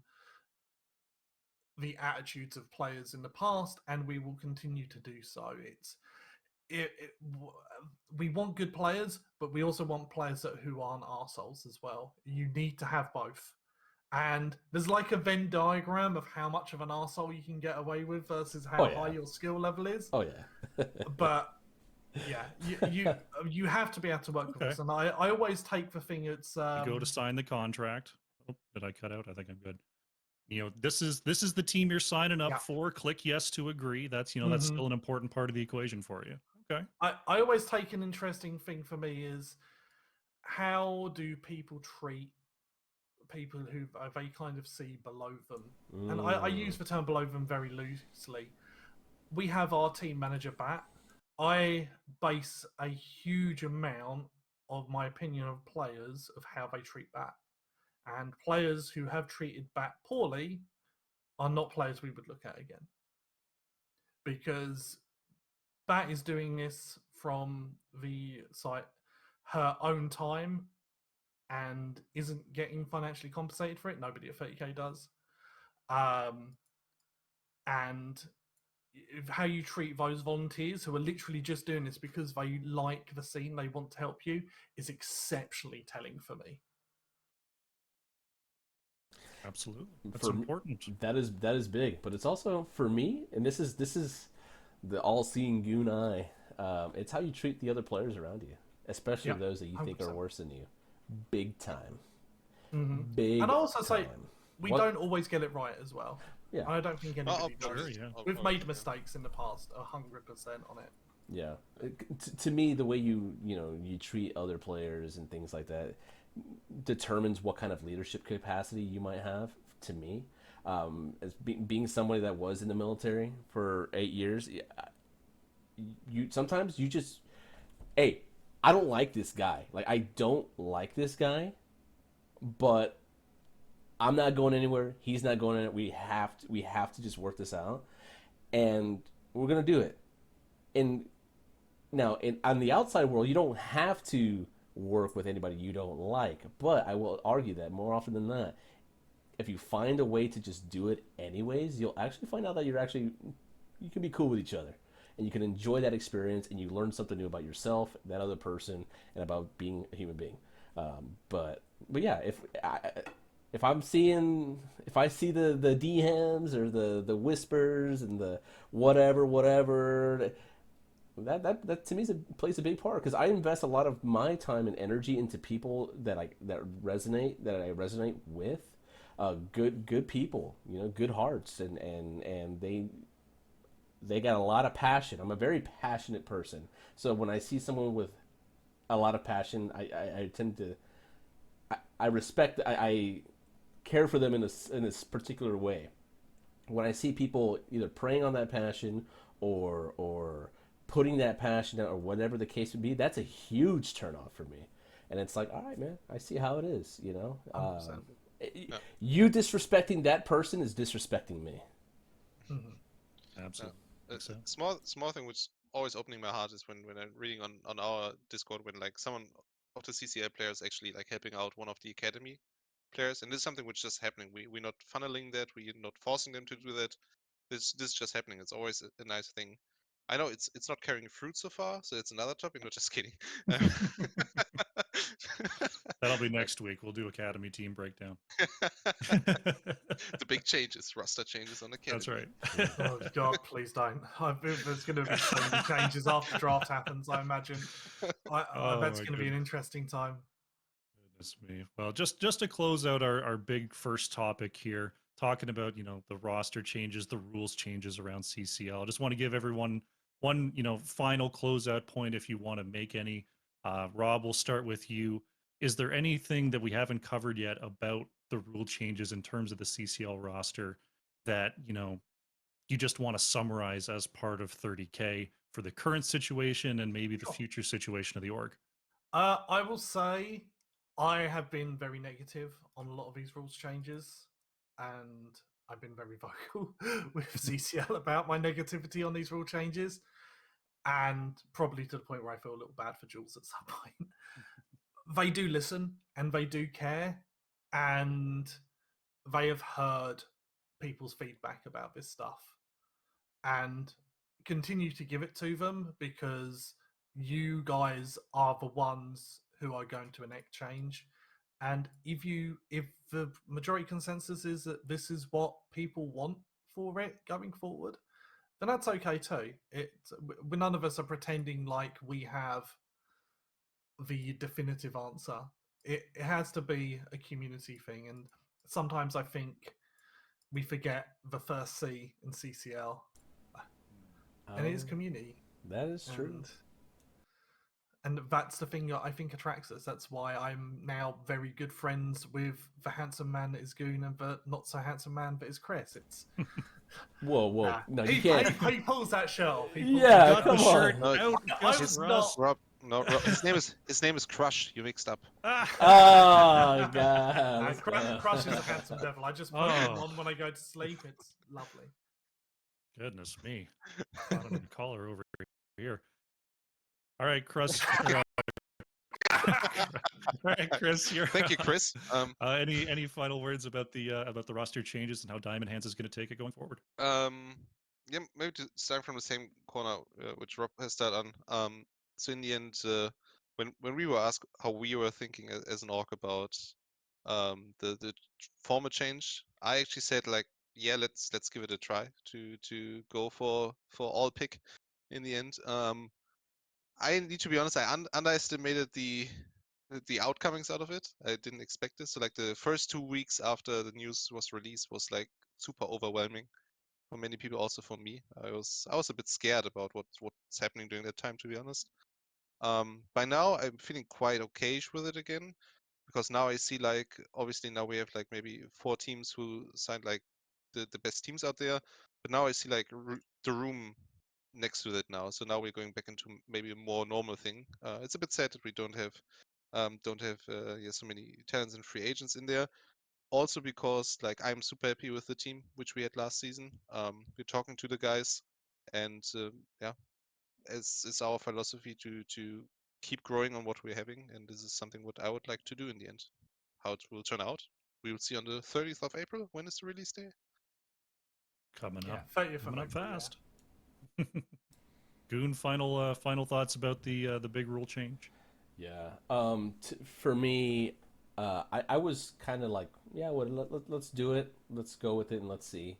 the attitudes of players in the past, and we will continue to do so. It, it, we want good players, but we also want players who aren't arseholes as well. You need to have both. And there's like a Venn diagram of how much of an arsehole you can get away with versus Oh how high yeah. your skill level is. Oh yeah. But yeah, you have to be able to work with Okay. us. And I always take the thing. It's You go to sign the contract. Oh, did I cut out? I think I'm good. This is the team you're signing up yeah. for. Click yes to agree. That's Mm-hmm. still an important part of the equation for you. Okay. I always take an interesting thing for me is how do people treat people who they kind of see below them? And I use the term below them very loosely. We have our team manager, Bat. I base a huge amount of my opinion of players of how they treat Bat. And players who have treated Bat poorly are not players we would look at again. Because Bat is doing this from the site her own time and isn't getting financially compensated for it. Nobody at 30k does. And how you treat those volunteers who are literally just doing this because they like the scene, they want to help you, is exceptionally telling for me. Absolutely. That's For me, important. that is big, but it's also for me, and this is the all-seeing goon eye. It's how you treat the other players around you, especially Yeah, those that you think are 100%. worse than you. Big time, Mm-hmm. And I big also say time. we What? don't always get it right as well. Yeah, I don't think anybody Sure, does. Obviously, yeah. We've made obviously, yeah. mistakes in the past, 100% on it. yeah. To me, the way you treat other players and things like that determines what kind of leadership capacity you might have. To me, as being somebody that was in the military for 8 years, you sometimes you just, hey, I don't like this guy. Like I don't like this guy, but I'm not going anywhere. He's not going anywhere. We have to just work this out, and we're gonna do it. And now, on the outside world, you don't have to work with anybody you don't like. But I will argue that more often than not, if you find a way to just do it anyways, you'll actually find out that you can be cool with each other, and you can enjoy that experience, and you learn something new about yourself, that other person, and about being a human being. But yeah, if I see the DMs or the whispers and the whatever, that to me plays a big part because I invest a lot of my time and energy into people that I resonate with, good people, good hearts, and they got a lot of passion. I'm a very passionate person, so when I see someone with a lot of passion, I tend to I respect I care for them in this particular way. When I see people either preying on that passion or putting that passion out or whatever the case would be, that's a huge turnoff for me. And it's like, all right, man, I see how it is. 100%. Yeah. You disrespecting that person is disrespecting me. Mhm. Absolutely. A So, small thing which always opening my heart is when I'm reading on our Discord when like someone of the CCL players actually like helping out one of the academy players, and this is something which is just happening. We're not funneling that, we're not forcing them to do that. This is just happening. It's always a nice thing. I know it's not carrying fruit so far, so it's another topic. No, just kidding. that'll be next week. We'll do Academy team breakdown. The big changes, roster changes on That's academy. right. Oh God, please don't. There's going to be so many changes after draft happens. I imagine. I bet Oh it's my going to be an goodness. interesting time. Goodness me. Well, just to close out our big first topic here, talking about, the roster changes, the rules changes around CCL. I just want to give everyone one, final closeout point if you want to make any. Rob, we'll start with you. Is there anything that we haven't covered yet about the rule changes in terms of the CCL roster that, you just want to summarize as part of 30K for the current situation and maybe the Sure. future situation of the org? I will say I have been very negative on a lot of these rules changes, and I've been very vocal with CCL about my negativity on these rule changes, and probably to the point where I feel a little bad for Jules at some point. They do listen and they do care, and they have heard people's feedback about this stuff and continue to give it to them because you guys are the ones who are going to enact change. And if the majority consensus is that this is what people want for it going forward, then that's okay too. None of us are pretending like we have the definitive answer. It has to be a community thing, and sometimes I think we forget the first C in CCL, and it is Oh, community, that is true. and that's the thing that I think attracts us. That's why I'm now very good friends with the handsome man that is Goon and the not so handsome man that is Chris. It's Whoa! No, you he, can't. he pulls that shirt off. He pulls Yeah, that Got the shirt come off. shirt on. No, out I just was for not. us. Rob, no, Rob, his name is Crush. You mixed up. Oh God. Crush is a handsome devil. I just put him Oh, on when I go to sleep. It's lovely. goodness me. Got him in color over here. All right, Chris. All right, Chris. You're Thank you, Chris. any final words about the roster changes and how Diamond Hands is going to take it going forward? Yeah, maybe to start from the same corner which Rob has started on. So in the end, when we were asked how we were thinking as an org about the format change, I actually said like, yeah, let's give it a try to go for all pick in the end. I need to be honest, I underestimated the outcomings out of it. I didn't expect this. So like the first 2 weeks after the news was released was like super overwhelming for many people, also for me. I was a bit scared about what's happening during that time, to be honest. By now I'm feeling quite okayish with it again because now I see like obviously now we have like maybe 4 teams who signed like the best teams out there, but now I see like the room next to it now. So now we're going back into maybe a more normal thing. It's a bit sad that we don't have yeah, so many talents and free agents in there. Also because like I'm super happy with the team which we had last season. We're talking to the guys, and yeah, it's our philosophy to keep growing on what we're having, and this is something what I would like to do in the end. How it will turn out, we will see on the 30th of April. When is the release day? Coming Yeah, up, 30th of coming up April, fast. Goon, final thoughts about the big rule change. Yeah. For me, I was kind of like, yeah, well, let's do it. Let's go with it and let's see.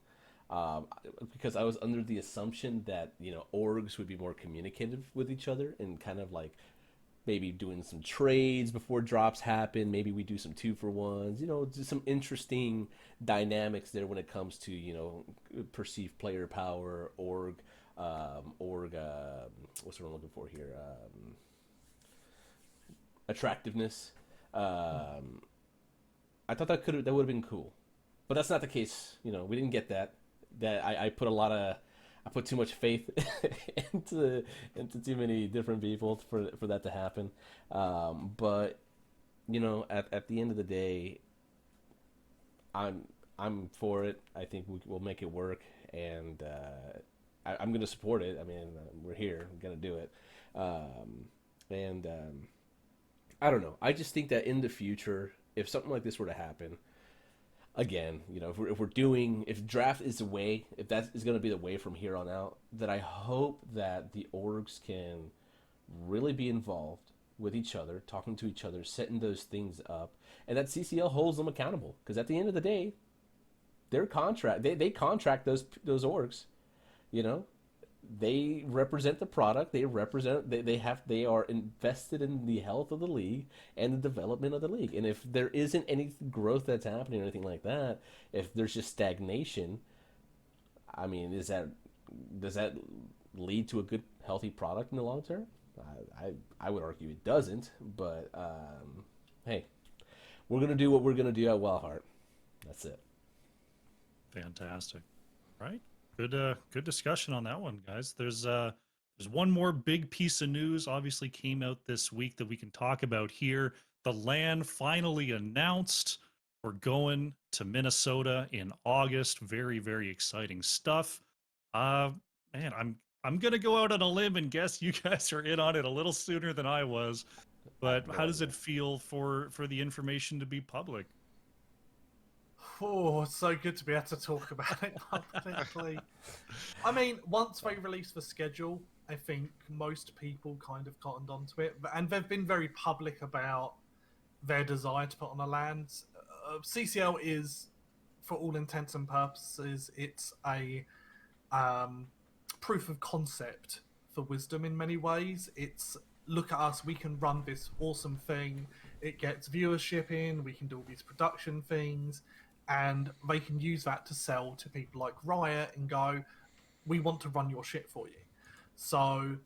Um, because I was under the assumption that orgs would be more communicative with each other and kind of like maybe doing some trades before drops happen. Maybe we do some 2-for-1s. Just some interesting dynamics there when it comes to perceived player power, org. What's what I'm looking for here? Attractiveness. Um, I thought that would have been cool, but that's not the case. We didn't get that. I put I put too much faith into too many different people for that to happen. But at the end of the day, I'm I'm for it. I think we'll make it work, and I'm going to support it. I mean, we're here, we're going to do it, and I don't know. I just think that in the future, if something like this were to happen again, if draft is the way, if that is going to be the way from here on out, that I hope that the orgs can really be involved with each other, talking to each other, setting those things up, and that CCL holds them accountable. Because at the end of the day, they contract those orgs. You know, they represent the product. They are invested in the health of the league and the development of the league. And if there isn't any growth that's happening or anything like that, if there's just stagnation, I mean, does that lead to a good healthy product in the long term? I would argue it doesn't. But hey, we're gonna do what we're gonna do at Wildheart. That's it. Fantastic. Right. Good discussion on that one, guys. There's one more big piece of news obviously came out this week that we can talk about here. The land finally announced. We're going to Minnesota in August. Very, very exciting stuff. Uh Man, I'm gonna go out on a limb and guess you guys are in on it a little sooner than I was. I But have no how does idea. it feel for the information to be public? Oh, it's so good to be able to talk about it publicly. I mean, once they released the schedule, I think most people kind of cottoned onto it, and they've been very public about their desire to put on a land. CCL is, for all intents and purposes, it's a um, proof of concept for Wisdom in many ways. It's look at us, we can run this awesome thing. It gets viewership in, we can do all these production things, and they can use that to sell to people like Riot and go, we want to run your shit for you. So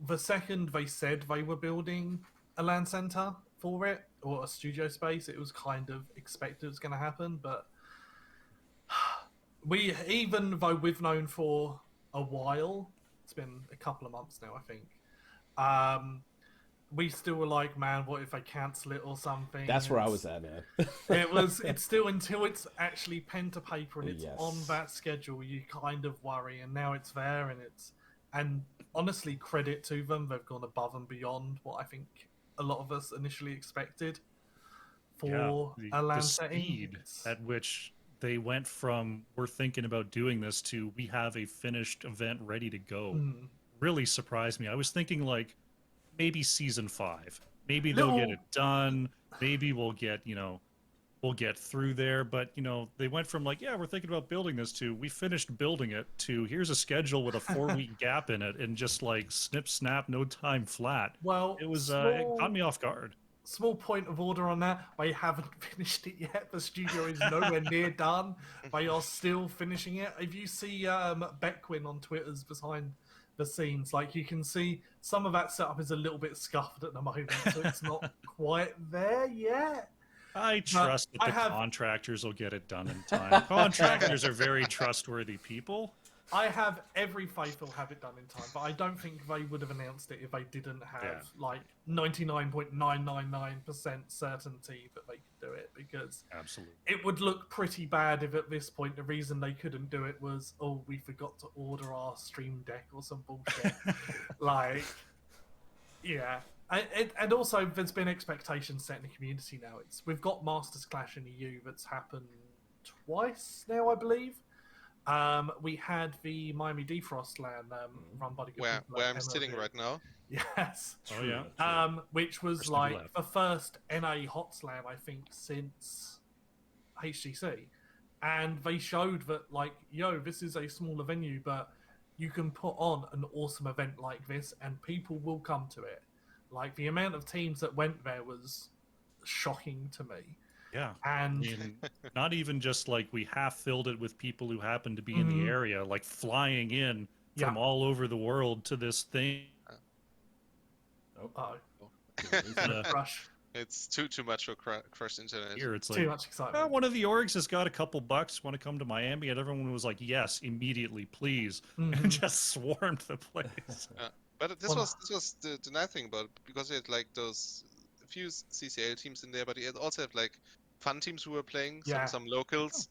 the second they said they were building a land center for it or a studio space, it was kind of expected it was going to happen. But we, even though we've known for a while, it's been a couple of months now, I think. Um, we still were like, man, what if they cancel it or something? That's where I was at, man. It's still until it's actually pen to paper and it's on Yes. that schedule, you kind of worry. And now it's there, and honestly, credit to them, they've gone above and beyond what I think a lot of us initially expected Yeah, for a the land setting. speed at which they went from we're thinking about doing this to we have a finished event ready to go Mm. really surprised me. I was thinking like maybe season 5. Maybe they'll get Little it done. Maybe we'll get through there, but they went from like, yeah, we're thinking about building this to we finished building it to here's a schedule with a 4-week gap in it and just like snip snap no time flat. well, It caught me off guard. small point of order on that. They haven't finished it yet. The studio is nowhere near done. They are still finishing it. If you see Beckwin on Twitter's behind the scenes, like you can see some of that setup is a little bit scuffed at the moment, so it's not quite there yet. I But trust that I the have contractors will get it done in time. Contractors are very trustworthy people. I have every faith they'll have it done in time, but I don't think they would have announced it if they didn't have like 99.999% certainty that they could do it, because Absolutely. it would look pretty bad if at this point the reason they couldn't do it was, oh, we forgot to order our Stream Deck or some bullshit. Like, yeah. And also, there's been expectations set in the community now. We've got Masters Clash in the EU that's happened twice now, I believe. We had the Miami Defrost LAN run by the good people Where at I'm sitting MLB. right now. Yes. Oh yeah. Which was First people like left. the first NA hot slam, I think, since HGC. And they showed that, like, yo, this is a smaller venue, but you can put on an awesome event like this and people will come to it. Like, the amount of teams that went there was shocking to me. Yeah. And I mean, not even just like we half filled it with people who happened to be in the area, like flying in from all over the world to this thing. Rush. It's too much for crushed internet. Here it's Too like, much excitement. one of the orgs has got a couple bucks, want to come to Miami, and everyone was like, yes, immediately, please, and just swarmed the place. But this was the nice thing about it, because it had like those few CCL teams in there, but it also had like fun teams who were playing, some locals.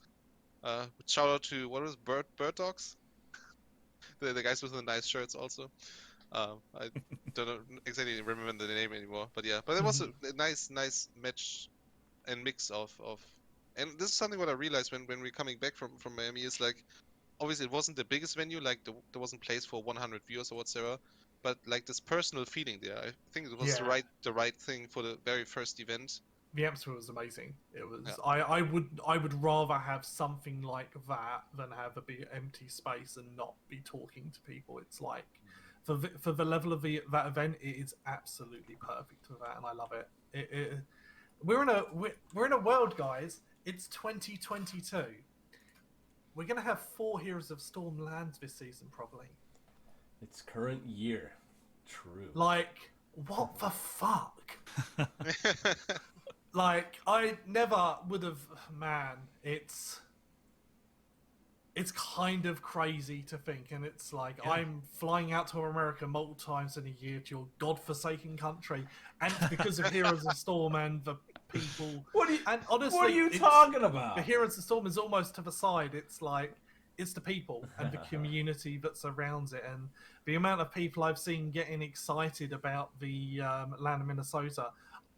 Shout out to, what was it, Bird Dogs? The guys with the nice shirts also. I don't exactly remember the name anymore, but yeah. But it was a nice match and mix of. And this is something what I realized when we're coming back from Miami is like, obviously it wasn't the biggest venue, like there wasn't place for 100 viewers or whatsoever, but like this personal feeling there, I think it was the right thing for the very first event. The atmosphere was amazing. It was. Yeah. I would rather have something like that than have a big empty space and not be talking to people. It's like, for the level of that event, it is absolutely perfect for that, and I love it. We're in a world, guys. It's 2022. We're gonna have 4 Heroes of Storm lands this season, probably. It's current year. True. Like, what the fuck? Like, I never would have. Man, it's kind of crazy to think, and it's like I'm flying out to America multiple times in a year to your godforsaken country, and it's because of Heroes of Storm and the people. And honestly, what are you talking about? The Heroes of Storm is almost to the side. It's like, it's the people and the community that surrounds it, and the amount of people I've seen getting excited about the land of Minnesota.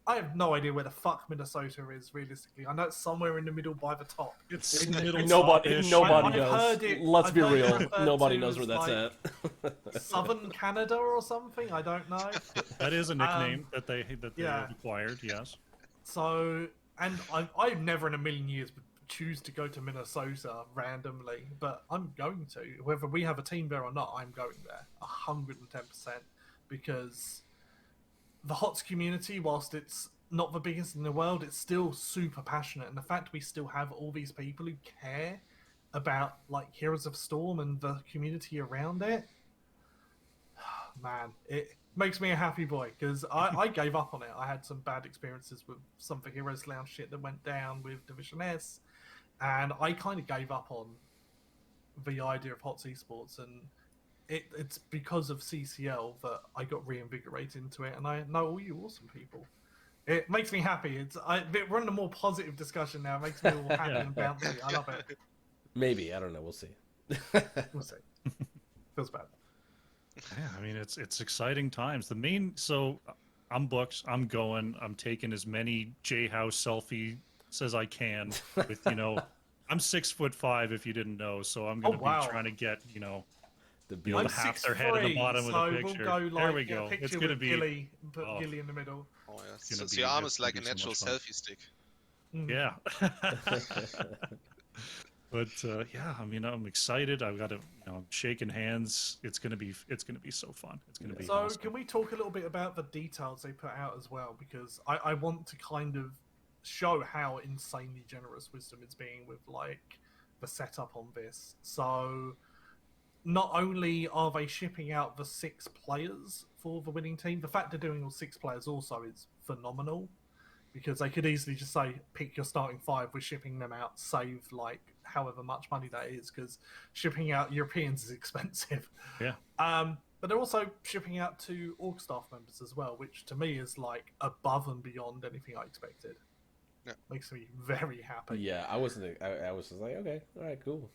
I have no idea where the fuck Minnesota is, realistically. I know it's somewhere in the middle by the top. It's in the middle. Nobody I've knows. heard it, Let's I've be heard it real. referred Nobody to knows where as, that's like, at. Southern Canada or something. I don't know. That is a nickname that they have acquired. Yes. So, and I never in a million years would choose to go to Minnesota randomly, but I'm going to. Whether we have a team there or not, I'm going there 110%, because the HOTS community, whilst it's not the biggest in the world, it's still super passionate, and the fact we still have all these people who care about, like, Heroes of Storm and the community around it, man, it makes me a happy boy, because I gave up on it. I had some bad experiences with some of the Heroes Lounge shit that went down with Division S, and I kind of gave up on the idea of HOTS esports, and it's because of CCL that I got reinvigorated into it, and I know all you awesome people. It makes me happy. We're in a more positive discussion now. It makes me all happy and bouncy. I love it. Maybe, I don't know. We'll see. We'll see. Feels bad. Yeah, I mean it's exciting times. So I'm booked. I'm going. I'm taking as many J House selfies as I can. With I'm 6'5" if you didn't know. So I'm gonna be trying to get the half their head at the bottom of the picture. We'll go, there we go. It's gonna be Gilly, put Gilly in the middle. Oh yeah. So your arm is like a natural selfie stick. Yeah. But yeah, I mean, I'm excited. I've got to, I'm shaking hands. It's gonna be so fun. It's gonna be. So awesome. Can we talk a little bit about the details they put out as well? Because I want to kind of show how insanely generous Wisdom is being with, like, the setup on this. So not only are they shipping out the 6 players for the winning team, the fact they're doing all 6 players also is phenomenal, because they could easily just say, pick your starting 5, we're shipping them out, save like however much money that is, because shipping out Europeans is expensive. Yeah. But they're also shipping out to org staff members as well, which to me is like above and beyond anything I expected. Yeah. Makes me very happy. Yeah, I wasn't. I was just like, okay, all right, cool.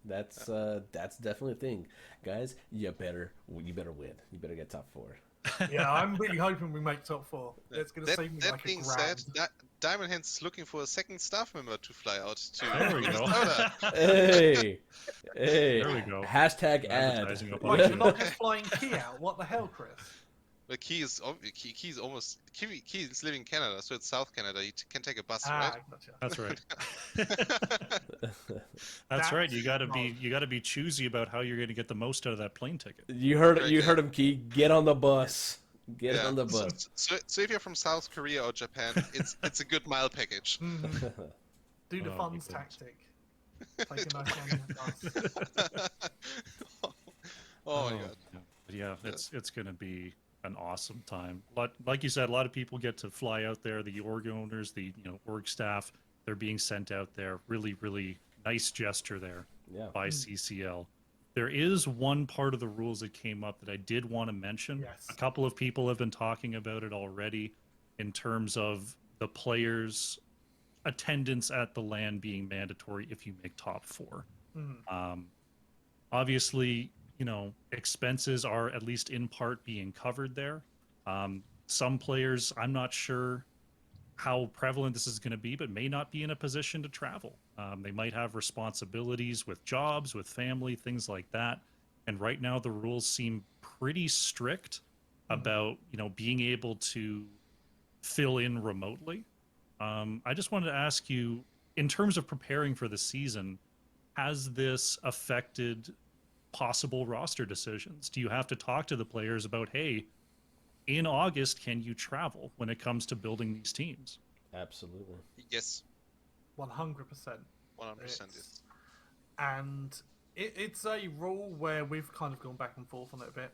That's definitely a thing, guys. You better win. You better get top 4. Yeah, I'm really hoping we make top 4. It's going to save me That like a being grand. said, Diamond Hands is looking for a second staff member to fly out to There we go. Minnesota. Hey, There we go. Hashtag ad. Advertising up Wait, on you're not just flying Key out? What the hell, Chris? But Key is almost Key is living in Canada, so it's South Canada. He can take a bus, Ah, gotcha. That's right. right? That's right. You That's got to be choosy about how you're going to get the most out of that plane ticket. You heard Right, you yeah. heard him, Key. Get on the bus. Get Yeah. on the bus. So if you're from South Korea or Japan, it's a good mile package. Mhm. Do the Oh, funds my goodness. tactic. Take a nice one in the bus. Oh my god. Yeah. But yeah, it's going to be an awesome time. Like you said, a lot of people get to fly out there. The org owners, the org staff, they're being sent out there. Really, really nice gesture there Yeah. by CCL. There is one part of the rules that came up that I did want to mention. Yes. A couple of people have been talking about it already in terms of the players' attendance at the LAN being mandatory if you make top 4. Mhm. Obviously, expenses are at least in part being covered there. Some players, I'm not sure how prevalent this is going to be, but may not be in a position to travel. They might have responsibilities with jobs, with family, things like that. And right now, the rules seem pretty strict about being able to fill in remotely. I just wanted to ask you, in terms of preparing for the season, has this affected possible roster decisions? Do you have to talk to the players about, hey, in August, can you travel when it comes to building these teams? Absolutely. Yes, 100%. 100%. Yes. And it's a rule where we've kind of gone back and forth on it a bit.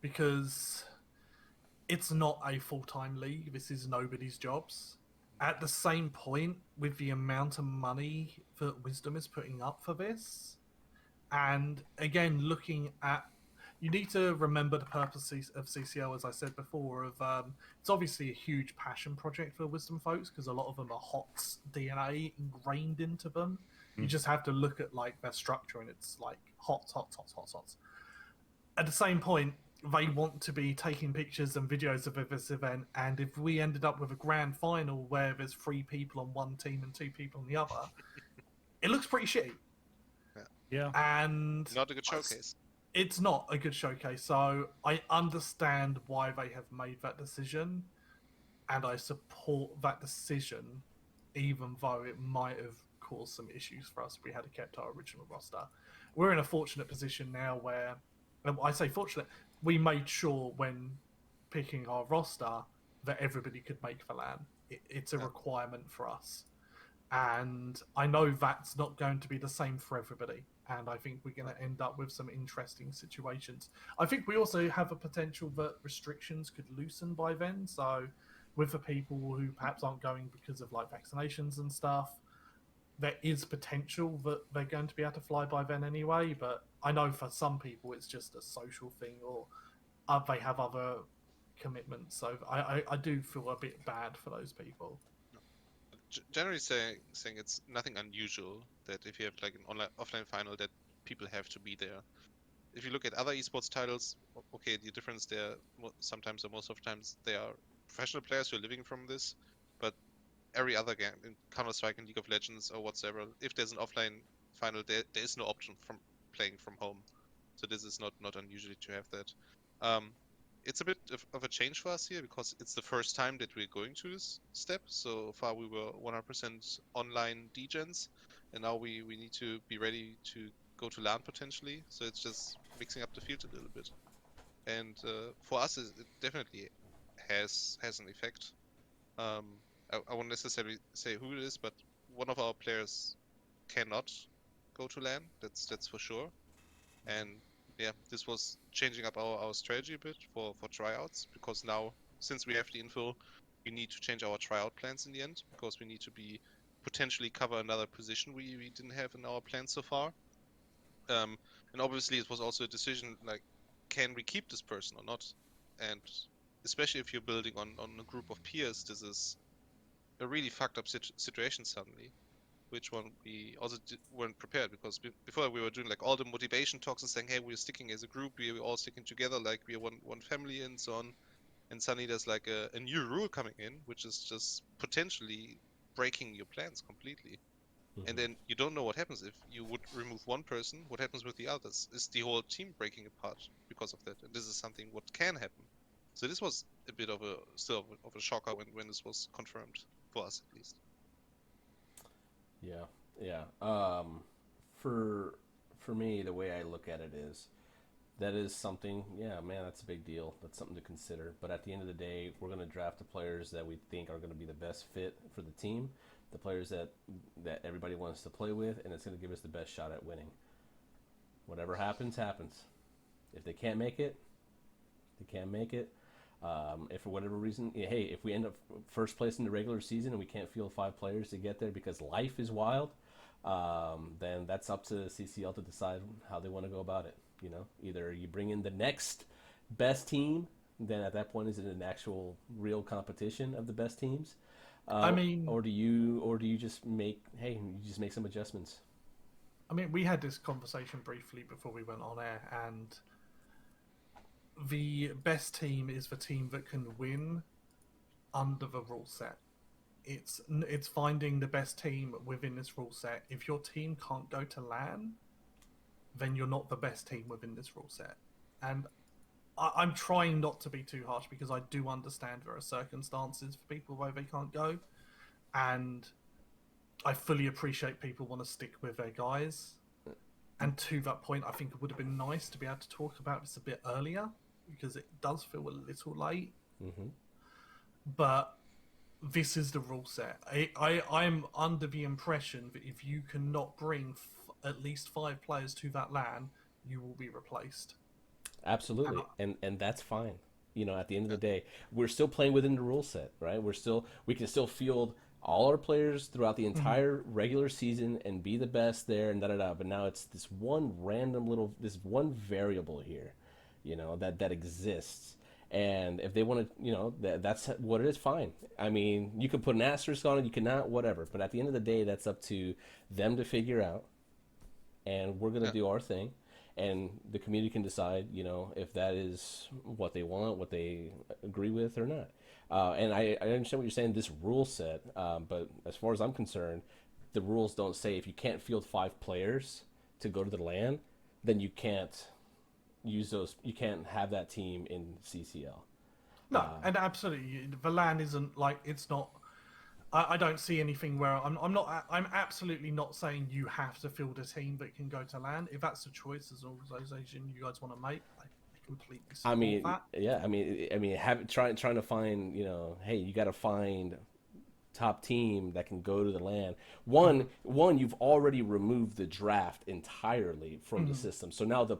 Because it's not a full-time league. This is nobody's jobs. At the same point, with the amount of money that Wisdom is putting up for this, and again, looking at, you need to remember the purpose of CCL, as I said before, it's obviously a huge passion project for Wisdom folks, because a lot of them are HOTS DNA ingrained into them. You just have to look at like their structure, and it's like HOTS. At the same point, they want to be taking pictures and videos of this event, and if we ended up with a grand final where there's 3 people on one team and 2 people on the other, it looks pretty shitty. Yeah. And Not a good showcase. it's not a good showcase. So I understand why they have made that decision, and I support that decision, even though it might have caused some issues for us if we had kept our original roster. We're in a fortunate position now where, I say fortunate, we made sure when picking our roster that everybody could make the LAN. It's a requirement for us. And I know that's not going to be the same for everybody. And I think we're going to end up with some interesting situations. I think we also have a potential that restrictions could loosen by then. So with the people who perhaps aren't going because of like vaccinations and stuff, there is potential that they're going to be able to fly by then anyway. But I know for some people it's just a social thing, or they have other commitments. So I do feel a bit bad for those people. Generally saying it's nothing unusual that if you have like an offline final that people have to be there. If you look at other esports titles, okay, the difference there sometimes or most of the times they are professional players who are living from this, but every other game in Counter-Strike and League of Legends or whatsoever, if there's an offline final, there is no option from playing from home. So this is not unusual to have that. It's a bit of a change for us here because it's the first time that we're going to this step. So far we were 100% online degens, and now we need to be ready to go to LAN potentially. So it's just mixing up the field a little bit. And for us, it definitely has an effect. I won't necessarily say who it is, but one of our players cannot go to LAN. That's for sure. And yeah, this was changing up our strategy a bit for tryouts, because now, since we have the info, we need to change our tryout plans in the end, because we need to be potentially cover another position we didn't have in our plan so far. And obviously it was also a decision like, can we keep this person or not? And especially if you're building on a group of peers, this is a really fucked up situation suddenly, which one we also weren't prepared, because before we were doing like all the motivation talks and saying, hey, we're sticking as a group, we're all sticking together, like we're one family and so on. And suddenly there's like a new rule coming in, which is just potentially breaking your plans completely. And then you don't know what happens if you would remove one person. What happens with the others? Is the whole team breaking apart because of that? And this is something what can happen. So this was a bit of a of a shocker when this was confirmed for us at least. Yeah, yeah. For for me, the way I look at it is that is something. Yeah, man, that's a big deal. That's something to consider. But at the end of the day, we're going to draft the players that we think are going to be the best fit for the team, the players that everybody wants to play with, and it's going to give us the best shot at winning. Whatever happens, happens. If they can't make it, they can't make it. If for whatever reason, hey, if we end up first place in the regular season and we can't field 5 players to get there because life is wild, then that's up to CCL to decide how they want to go about it. You know, either you bring in the next best team, then at that point is it an actual real competition of the best teams, I mean, or do you just make some adjustments? we had this conversation briefly before we went on air, and the best team is the team that can win under the rule set. It's finding the best team within this rule set. If your team can't go to LAN, then you're not the best team within this rule set. And I'm trying not to be too harsh, because I do understand there are circumstances for people where they can't go, and I fully appreciate people want to stick with their guys. And to that point, I think it would have been nice to be able to talk about this a bit earlier, because it does feel a little late. Mm-hmm. But this is the rule set. I'm under the impression that if you cannot bring at least 5 players to that LAN, you will be replaced. Absolutely, and that's fine. You know, at the end of the day, we're still playing within the rule set, right? We can still field all our players throughout the entire regular season and be the best there and da da da. But now it's this one variable here, you know, that exists. And if they want to, you know, that's what it is. Fine. I mean, you can put an asterisk on it, you cannot, whatever. But at the end of the day, that's up to them to figure out. And we're gonna do our thing, and the community can decide, you know, if that is what they want, what they agree with or not. And I understand what you're saying, this rule set, but as far as I'm concerned, the rules don't say if you can't field 5 players to go to the LAN, then you can't you can't have that team in CCL. No, and absolutely, the LAN isn't like, it's not. I don't see anything where I'm absolutely not saying you have to field a team that can go to LAN. If that's a choice as an organization you guys want to make, I completely support that. Yeah, trying to find, you know, hey, you got to find top team that can go to the LAN. One, you've already removed the draft entirely from the system. So now the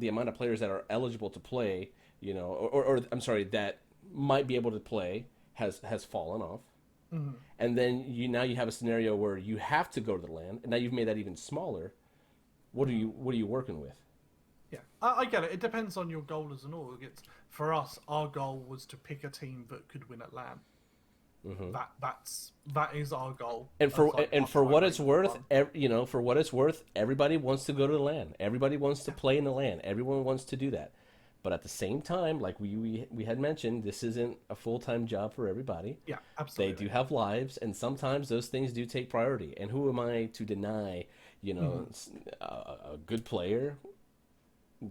amount of players that are eligible to play, you know, or I'm sorry, that might be able to play has fallen off. And then you have a scenario where you have to go to the LAN, and now you've made that even smaller. What are you working with? Yeah, I get it. It depends on your goal as an org. For us, our goal was to pick a team that could win at LAN. That is our goal. And for what it's worth, for what it's worth, everybody wants to go to the LAN. Everybody wants to play in the LAN. Everyone wants to do that. But at the same time, like we had mentioned, this isn't a full-time job for everybody. Yeah, absolutely. They do have lives, and sometimes those things do take priority. And who am I to deny, you know, a good player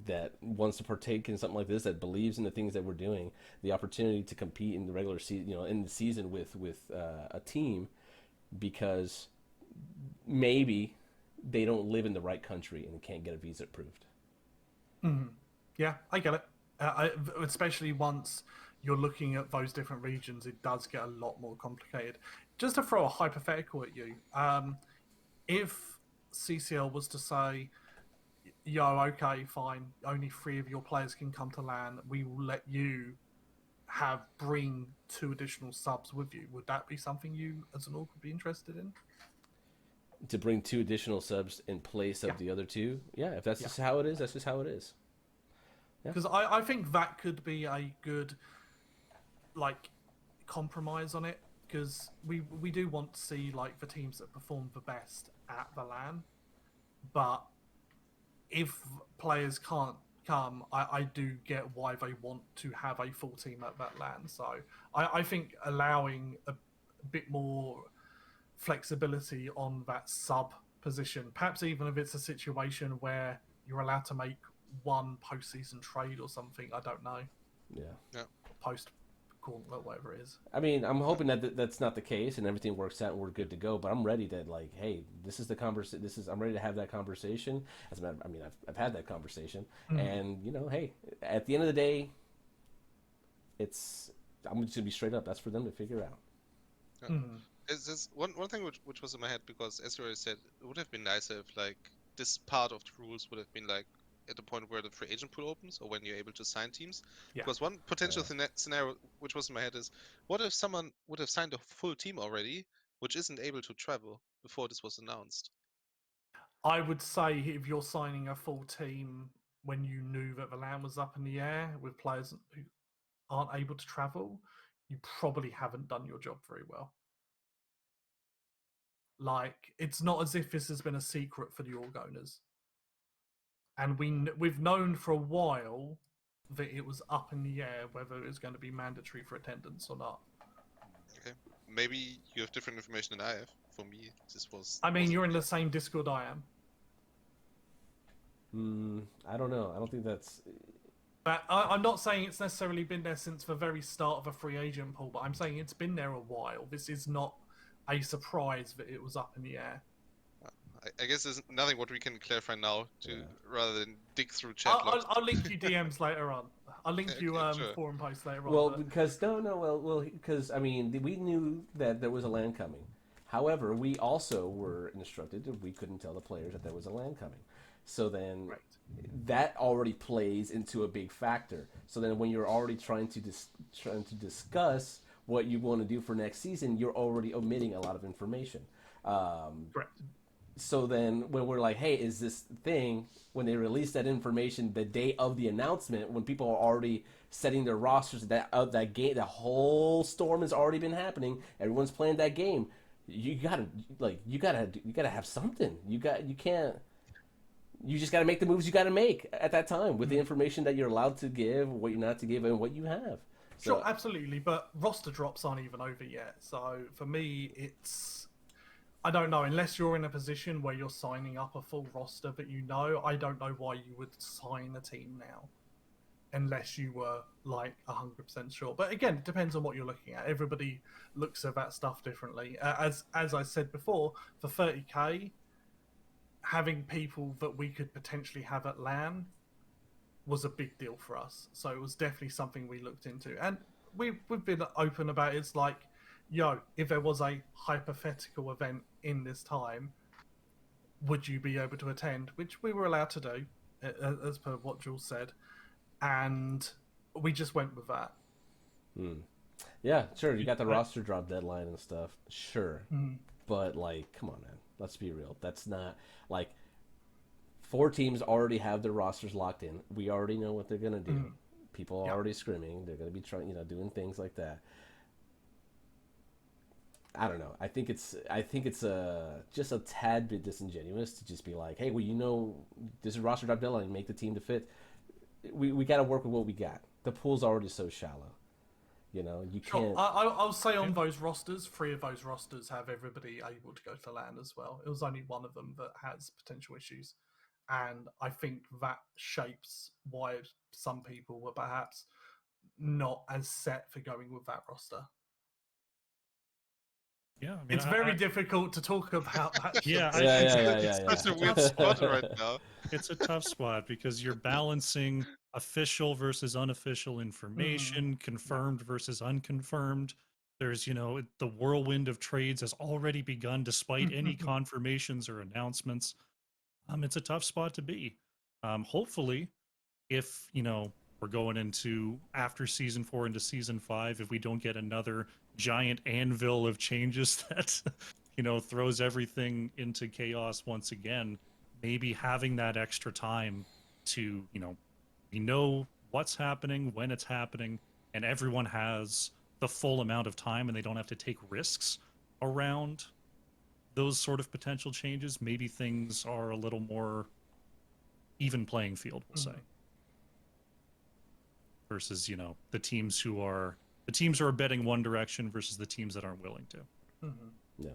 that wants to partake in something like this, that believes in the things that we're doing, the opportunity to compete in the regular season, you know, in the season with a team, because maybe they don't live in the right country and can't get a visa approved. Yeah, I get it. Especially once you're looking at those different regions, it does get a lot more complicated. Just to throw a hypothetical at you, if CCL was to say, yo, okay, fine, only 3 of your players can come to LAN, we will let you bring 2 additional subs with you. Would that be something you, as an orc, would be interested in? To bring 2 additional subs in place Yeah. of the other 2. Yeah, if that's Yeah. just how it is, that's just how it is. Because I think that could be a good like compromise on it. Because we do want to see like the teams that perform the best at the LAN, but if players can't come, I do get why they want to have a full team at that LAN. So I think allowing a bit more flexibility on that sub position, perhaps even if it's a situation where you're allowed to make one postseason trade or something. I don't know. Yeah. Yeah. Post gauntlet, whatever it is. I mean, I'm hoping that that's not the case and everything works out and we're good to go. But I'm ready to like, hey, this is the conversation. I'm ready to have that conversation. As a matter, I mean, I've had that conversation, and hey, at the end of the day, I'm just gonna be straight up. That's for them to figure out. Yeah. Is this one thing which was in my head, because as you already said, it would have been nicer if like this part of the rules would have been like at the point where the free agent pool opens or when you're able to sign teams. Yeah. Because one potential scenario which was in my head is, what if someone would have signed a full team already, which isn't able to travel before this was announced? I would say if you're signing a full team when you knew that the LAN was up in the air with players who aren't able to travel, you probably haven't done your job very well. Like, it's not as if this has been a secret for the org owners, and we've known for a while that it was up in the air whether it was going to be mandatory for attendance or not. Okay, maybe you have different information than I have. For me, this was. I mean, wasn't you're in clear. the same Discord I am. I don't know. I don't think that's. But I'm not saying it's necessarily been there since the very start of a free agent pool, but I'm saying it's been there a while. This is not a surprise that it was up in the air. I guess there's nothing what we can clarify now rather than dig through chat logs. I'll link you DMs later on. I'll link you sure. forum posts later on. Well, but... because because I mean, we knew that there was a LAN coming. However, we also were instructed that we couldn't tell the players that there was a LAN coming. So then Right. that already plays into a big factor. So then when you're already trying to discuss what you want to do for next season, you're already omitting a lot of information. Correct. So then when we're like, hey, is this thing, when they release that information the day of the announcement, when people are already setting their rosters, that game, the whole storm has already been happening, everyone's playing that game, you gotta have something. You just gotta make the moves you gotta make at that time with the information that you're allowed to give, what you're not to give, and what you have. Sure, absolutely. But roster drops aren't even over yet. So for me, I don't know, unless you're in a position where you're signing up a full roster that you know, I don't know why you would sign a team now. Unless you were like 100% sure. But again, it depends on what you're looking at. Everybody looks at that stuff differently. As I said before, for 30k, having people that we could potentially have at LAN was a big deal for us. So it was definitely something we looked into. And we've been open about it. It's like, yo, if there was a hypothetical event in this time, would you be able to attend? Which we were allowed to do, as per what Jules said. And we just went with that. Yeah, sure, you got the roster drop deadline and stuff. Sure. But, like, come on, man. Let's be real. That's not, like, 4 teams already have their rosters locked in. We already know what they're going to do. People are already screaming. They're going to be trying, doing things like that. I don't know. I think it's just a tad bit disingenuous to just be like, hey, well, this is roster drop deadline. Make the team to fit. We got to work with what we got. The pool's already so shallow. You can't. I'll say on those rosters, 3 of those rosters have everybody able to go to LAN as well. It was only one of them that has potential issues. And I think that shapes why some people were perhaps not as set for going with that roster. Yeah, I mean, it's very difficult to talk about that. Yeah, It's such a weird spot right now. It's a tough spot because you're balancing official versus unofficial information, confirmed versus unconfirmed. There's, the whirlwind of trades has already begun despite any confirmations or announcements. It's a tough spot to be. Hopefully, if, we're going into after season 4 into season 5 if we don't get another giant anvil of changes that throws everything into chaos once again. Maybe having that extra time to we know what's happening, when it's happening, and everyone has the full amount of time and they don't have to take risks around those sort of potential changes. Maybe things are a little more even playing field, we'll say, versus the teams who are betting one direction versus the teams that aren't willing to. Yeah.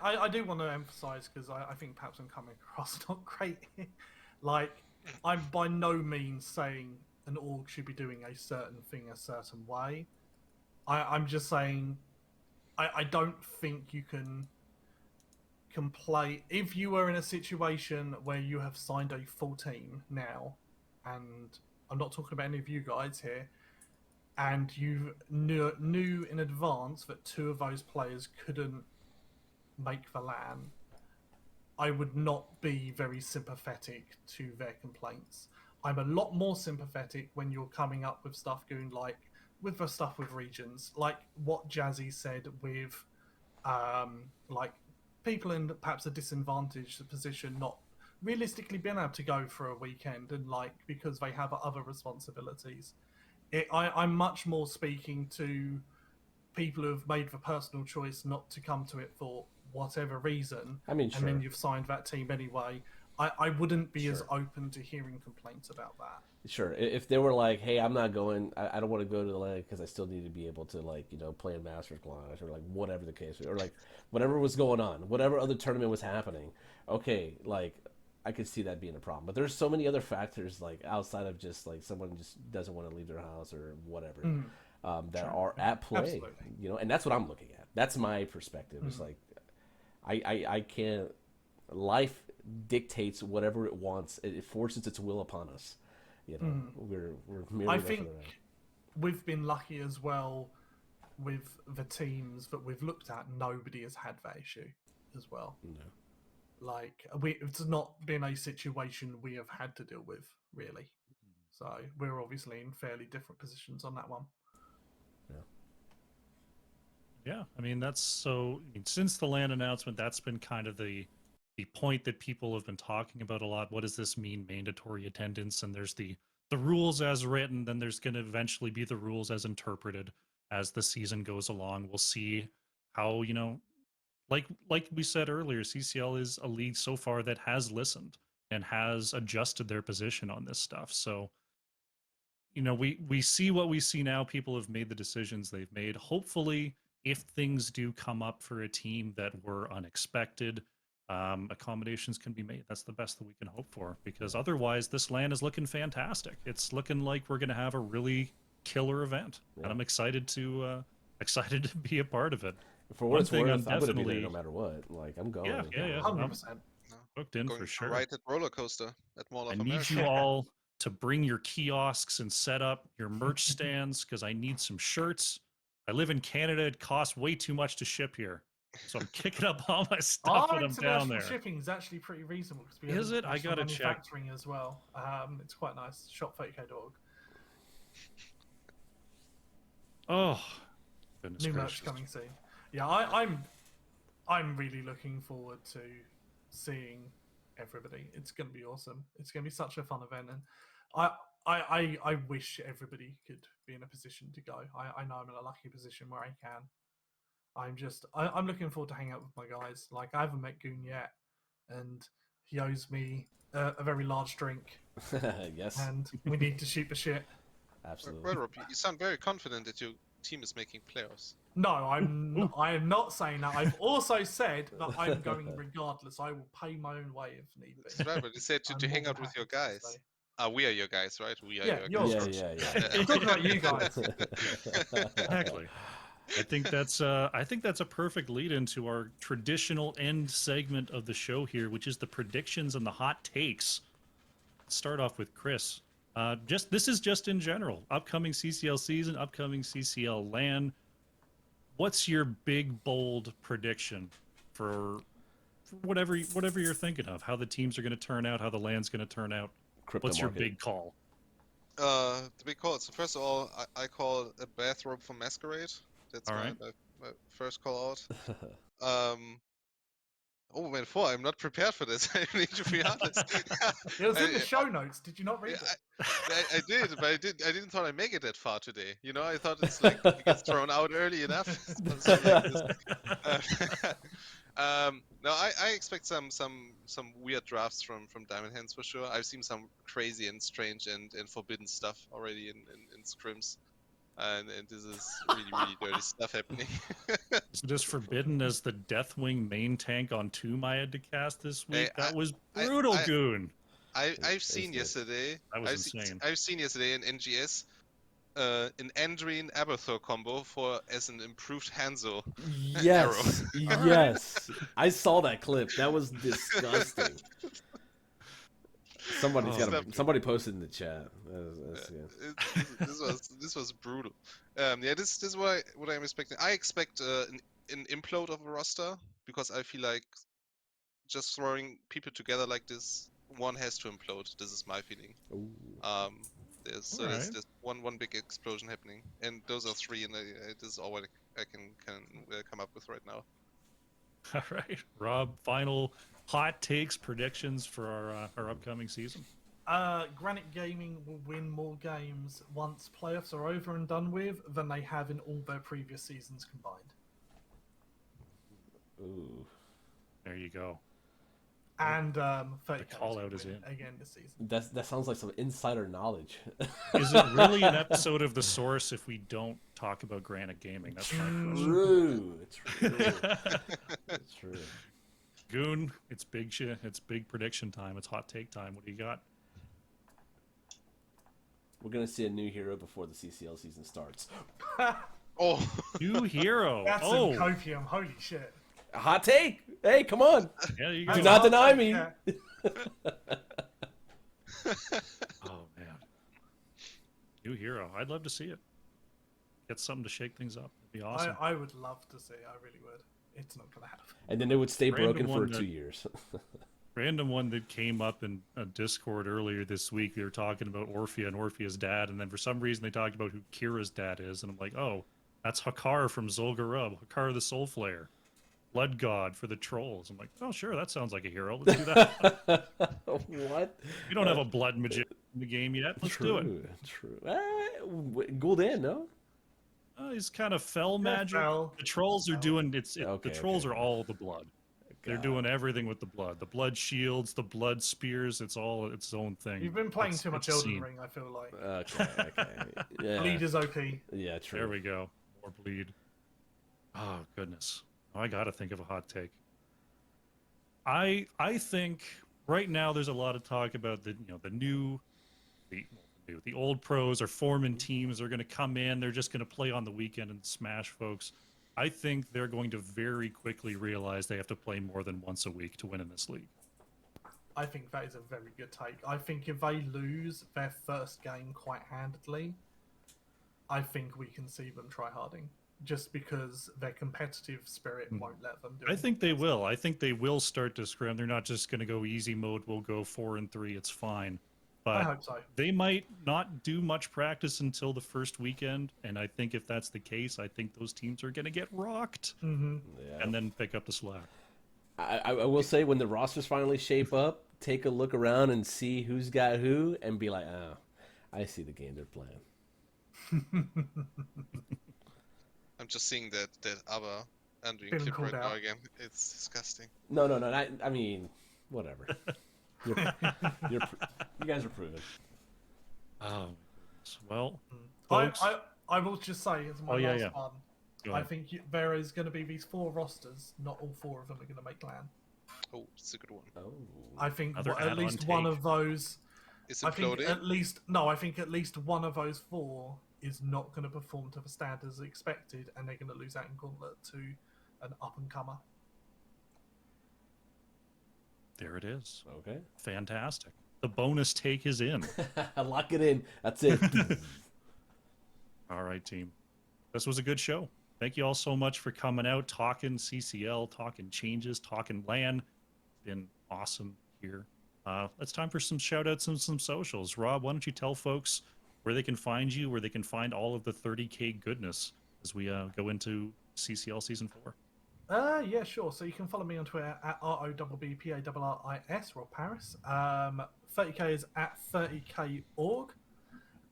I do want to emphasize, because I think perhaps I'm coming across not great. Like, I'm by no means saying an org should be doing a certain thing a certain way. I'm just saying I don't think you can play if you were in a situation where you have signed a full team now, and I'm not talking about any of you guys here, and you knew in advance that 2 of those players couldn't make the LAN, I would not be very sympathetic to their complaints. I'm a lot more sympathetic when you're coming up with stuff going like with the stuff with regions, like what Jazzy said with like people in perhaps a disadvantaged position not realistically being able to go for a weekend, and like because they have other responsibilities. I'm much more speaking to people who've made the personal choice not to come to it for whatever reason, I mean, sure. and then you've signed that team anyway. I wouldn't be as Sure. open to hearing complaints about that. Sure. If they were like, hey, I'm not going, I don't want to go to the LAN because I still need to be able to, like, play in Masters Clash, or like whatever the case, or like whatever was going on, whatever other tournament was happening. Okay, like I could see that being a problem. But there's so many other factors, like outside of just like someone just doesn't want to leave their house or whatever, that Sure. are at play. Absolutely. And that's what I'm looking at. That's my perspective. It's like I can't. Life dictates whatever it wants. It forces its will upon us. We're merely I there for think the ride. we've been lucky as well with the teams that we've looked at. Nobody has had that issue as well. No. Like it's not been a situation we have had to deal with really. So we're obviously in fairly different positions on that one. Yeah, I mean since the LAN announcement, that's been kind of the point that people have been talking about a lot. What does this mean, mandatory attendance? And there's the rules as written, then there's going to eventually be the rules as interpreted as the season goes along. We'll see how, like we said earlier, CCL is a league so far that has listened and has adjusted their position on this stuff. So, we see what we see now. People have made the decisions they've made. Hopefully, if things do come up for a team that were unexpected, accommodations can be made. That's the best that we can hope for, because otherwise this LAN is looking fantastic. It's looking like we're going to have a really killer event, and I'm excited to be a part of it. For what it's worth, I'm going to be there no matter what. Like, I'm going. Yeah. 100%. Booked in Going for sure. Ride that roller coaster at Mall of I need America. you all to bring your kiosks and set up your merch stands, because I need some shirts. I live in Canada. It costs way too much to ship here. So I'm kicking up all my stuff when I'm down there. Shipping is actually pretty reasonable because we Is have it? I gotta check. manufacturing as well. It's quite nice. Shop30k.org. Oh, goodness New gracious. merch coming soon. Yeah, I'm really looking forward to seeing everybody. It's going to be awesome. It's going to be such a fun event, and I wish everybody could be in a position to go. I know I'm in a lucky position where I can. I'm looking forward to hang out with my guys. Like, I haven't met Goon yet, and he owes me a very large drink. Yes. And we need to shoot the shit. Absolutely. Well, Rob, you sound very confident that your team is making playoffs. No, I am not saying that. I've also said that I'm going regardless. I will pay my own way if need be. That's right, but you said to hang out with your guys. We are your guys, right? We are your guys. Yeah. I'm talking about you guys. Exactly. I think that's a perfect lead into our traditional end segment of the show here, which is the predictions and the hot takes. Let's start off with Chris. This is just in general. Upcoming CCL season, upcoming CCL LAN. What's your big bold prediction for whatever you're thinking of? How the teams are going to turn out, how the LAN's going to turn out. Crypto What's market. your big call? The big call. So first of all, I call a bathrobe for Masquerade. That's All my, right. my first call out. Um, oh man, four. I'm not prepared for this. I need to be honest. It was in the I, show notes. Did you not yeah, read it? I did, but I didn't thought I'd make it that far today. You know, I thought it's like it gets thrown out early enough. Something like this. Uh, no, I expect some weird drafts from Diamond Hands for sure. I've seen some crazy and strange and forbidden stuff already in scrims, and this is really dirty stuff happening. Is this forbidden as the Deathwing main tank on Tomb I had to cast this Hey, week? That was I, brutal, I, Goon. I've It's seen good. yesterday. That was insane. I've seen yesterday in NGS an Andrine Abathur combo for as an improved Hanzo arrow. Yes, All right. yes. I saw that clip. That was disgusting. Somebody's Oh. got Stuff. somebody posted in the chat. That's good. This was brutal. Yeah, this is what I'm expecting. I expect an implode of a roster because I feel like just throwing people together like this, one has to implode. This is my feeling. Ooh. Alright. There's one big explosion happening, and those are three, and this is all what I can come up with right now. All right, Rob. Final hot takes, predictions for our upcoming season. Granite Gaming will win more games once playoffs are over and done with than they have in all their previous seasons combined. Ooh. There you go. And 30 call out is in. again this season. That sounds like some insider knowledge. Is it really an episode of The Source if we don't talk about Granite Gaming? That's my question. True. It's true. It's true. Goon, it's big shit. It's big prediction time. It's hot take time. What do you got? We're gonna see a new hero before the CCL season starts. Oh, New hero. That's Oh, some copium. Holy shit. A hot take. Hey, come on. yeah, you Do go. not deny me. Yeah. Oh man, new hero. I'd love to see it. Get something to shake things up. It'd be awesome. I would love to see. I really would. It's not gonna happen. And then it would stay Random broken for one that- 2 years. Random one that came up in a Discord earlier this week. They were talking about Orphea and Orphea's dad, and then for some reason they talked about who Kira's dad is, and I'm like, oh, that's Hakar from Zolgar Rub, Hakar the Soul Flayer, Blood God for the trolls. I'm like, oh sure, that sounds like a hero. Let's do that. What? We don't have a blood magician in the game yet. Let's do it. True. Gul'dan, no? He's kind of fell magic. fell. The trolls are doing Okay, the trolls okay. are all the blood. They're God. doing everything with the blood. The blood shields, the blood spears. It's all its own thing. You've been playing It's- too much it's Elden seen. Ring, I feel like. Okay. Yeah. Bleed is OP. Yeah, true. There we go. More bleed. Oh goodness. Oh, I gotta think of a hot take. I think right now there's a lot of talk about the old pros are forming teams. They're going to come in. They're just going to play on the weekend and smash folks. I think they're going to very quickly realize they have to play more than once a week to win in this league. I think that is a very good take. I think if they lose their first game quite handedly, I think we can see them try harding. Just because their competitive spirit won't let them do it. I think they will. I think they will start to scrim. They're not just going to go easy mode. We'll go 4-3. It's fine. I But hope so. they might not do much practice until the first weekend. And I think if that's the case, I think those teams are going to get rocked Mm-hmm. Yeah. and then pick up the slack. I will say when the rosters finally shape up, take a look around and see who's got who, and be like, oh, I see the game they're playing. I'm just seeing that other Andrew Been clip called right now out. again. It's disgusting. No. I mean, whatever. You guys are proven. Oh, well, I, folks. I will just say, as my Oh, yeah, last yeah. one, Go I ahead. think there is going to be these 4 rosters. Not all 4 of them are going to make LAN. Oh, it's a good one. Oh. I think Another at add-on least one take. of those. It's I think imploding. I think at least one of those 4 is not going to perform to the standards expected, and they're going to lose out in Gauntlet to an up and comer. There it is. Okay. Fantastic. The bonus take is in. Lock it in. That's it. All right, team. This was a good show. Thank you all so much for coming out, talking CCL, talking changes, talking LAN. Been awesome here. It's time for some shout outs and some socials. Rob, why don't you tell folks where they can find you, where they can find all of the 30K goodness as we go into CCL Season 4. Yeah, sure. So you can follow me on Twitter at ROBBPARRIS, Rob Paris. 30K is at 30K.org.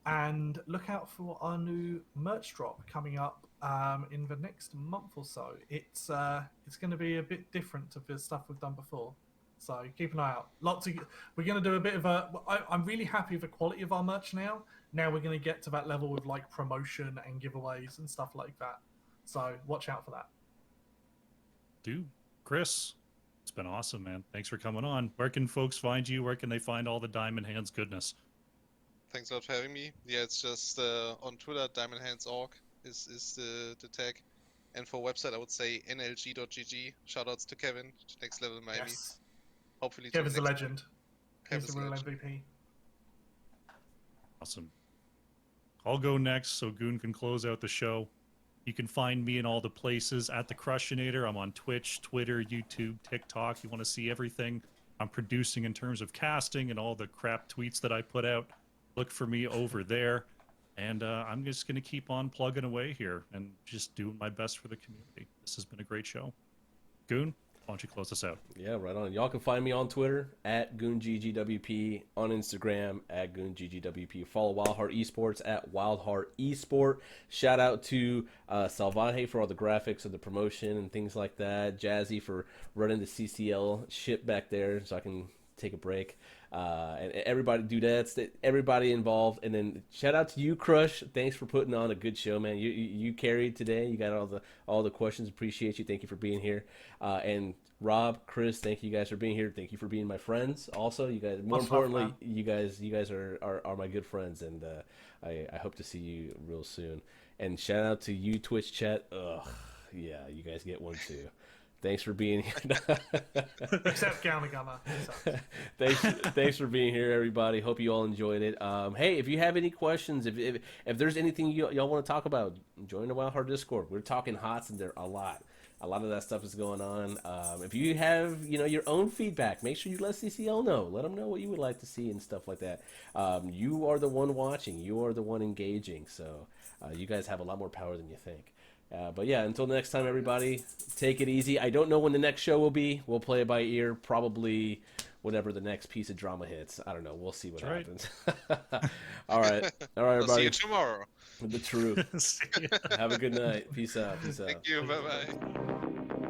And look out for our new merch drop coming up in the next month or so. It's going to be a bit different to the stuff we've done before. So keep an eye out. We're going to do a bit of I'm really happy with the quality of our merch now. Now we're going to get to that level with like promotion and giveaways and stuff like that. So watch out for that. Dude, Chris, it's been awesome, man. Thanks for coming on. Where can folks find you? Where can they find all the Diamond Hands goodness? Thanks a lot for having me. Yeah, it's just on Twitter, diamondhandsorg is the tag. And for website, I would say nlg.gg. Shoutouts to Kevin, Next Level Miami. Yes. Hopefully, Kevin's to a next... legend. He's the real MVP. Awesome. I'll go next so Goon can close out the show. You can find me in all the places at the Crushinator. I'm on Twitch, Twitter, YouTube, TikTok. You want to see everything I'm producing in terms of casting and all the crap tweets that I put out, look for me over there. And I'm just going to keep on plugging away here and just doing my best for the community. This has been a great show. Goon, why don't you close us out? Yeah, right on. Y'all can find me on Twitter at GoonGGWP, on Instagram at GoonGGWP. Follow Wildheart Esports at Wildheart Esport. Shout out to Salvaje for all the graphics of the promotion and things like that. Jazzy for running the CCL ship back there so I can take a break. And everybody, dudettes, everybody involved. And then shout out to you, Crush. Thanks for putting on a good show, man. You carried today. You got all the questions. Appreciate you. Thank you for being here. And Rob, Chris, thank you guys for being here. Thank you for being my friends. Also, you guys. More importantly, you guys are my good friends, and I hope to see you real soon. And shout out to you, Twitch chat. Ugh, yeah, you guys get one too. Thanks for being here. Except Gamma. Thanks for being here, everybody. Hope you all enjoyed it. Hey, if you have any questions, if there's anything y'all want to talk about, join the Wild Heart Discord. We're talking HOTS, and there a lot of that stuff is going on. If you have your own feedback, make sure you let CCL know. Let them know what you would like to see and stuff like that. You are the one watching. You are the one engaging. So you guys have a lot more power than you think. But yeah, until next time, everybody, take it easy. I don't know when the next show will be. We'll play it by ear, probably whenever the next piece of drama hits. I don't know. We'll see what happens. All right, everybody. I'll see you tomorrow. The truth. Have a good night. Peace out. Thank you. Bye-bye.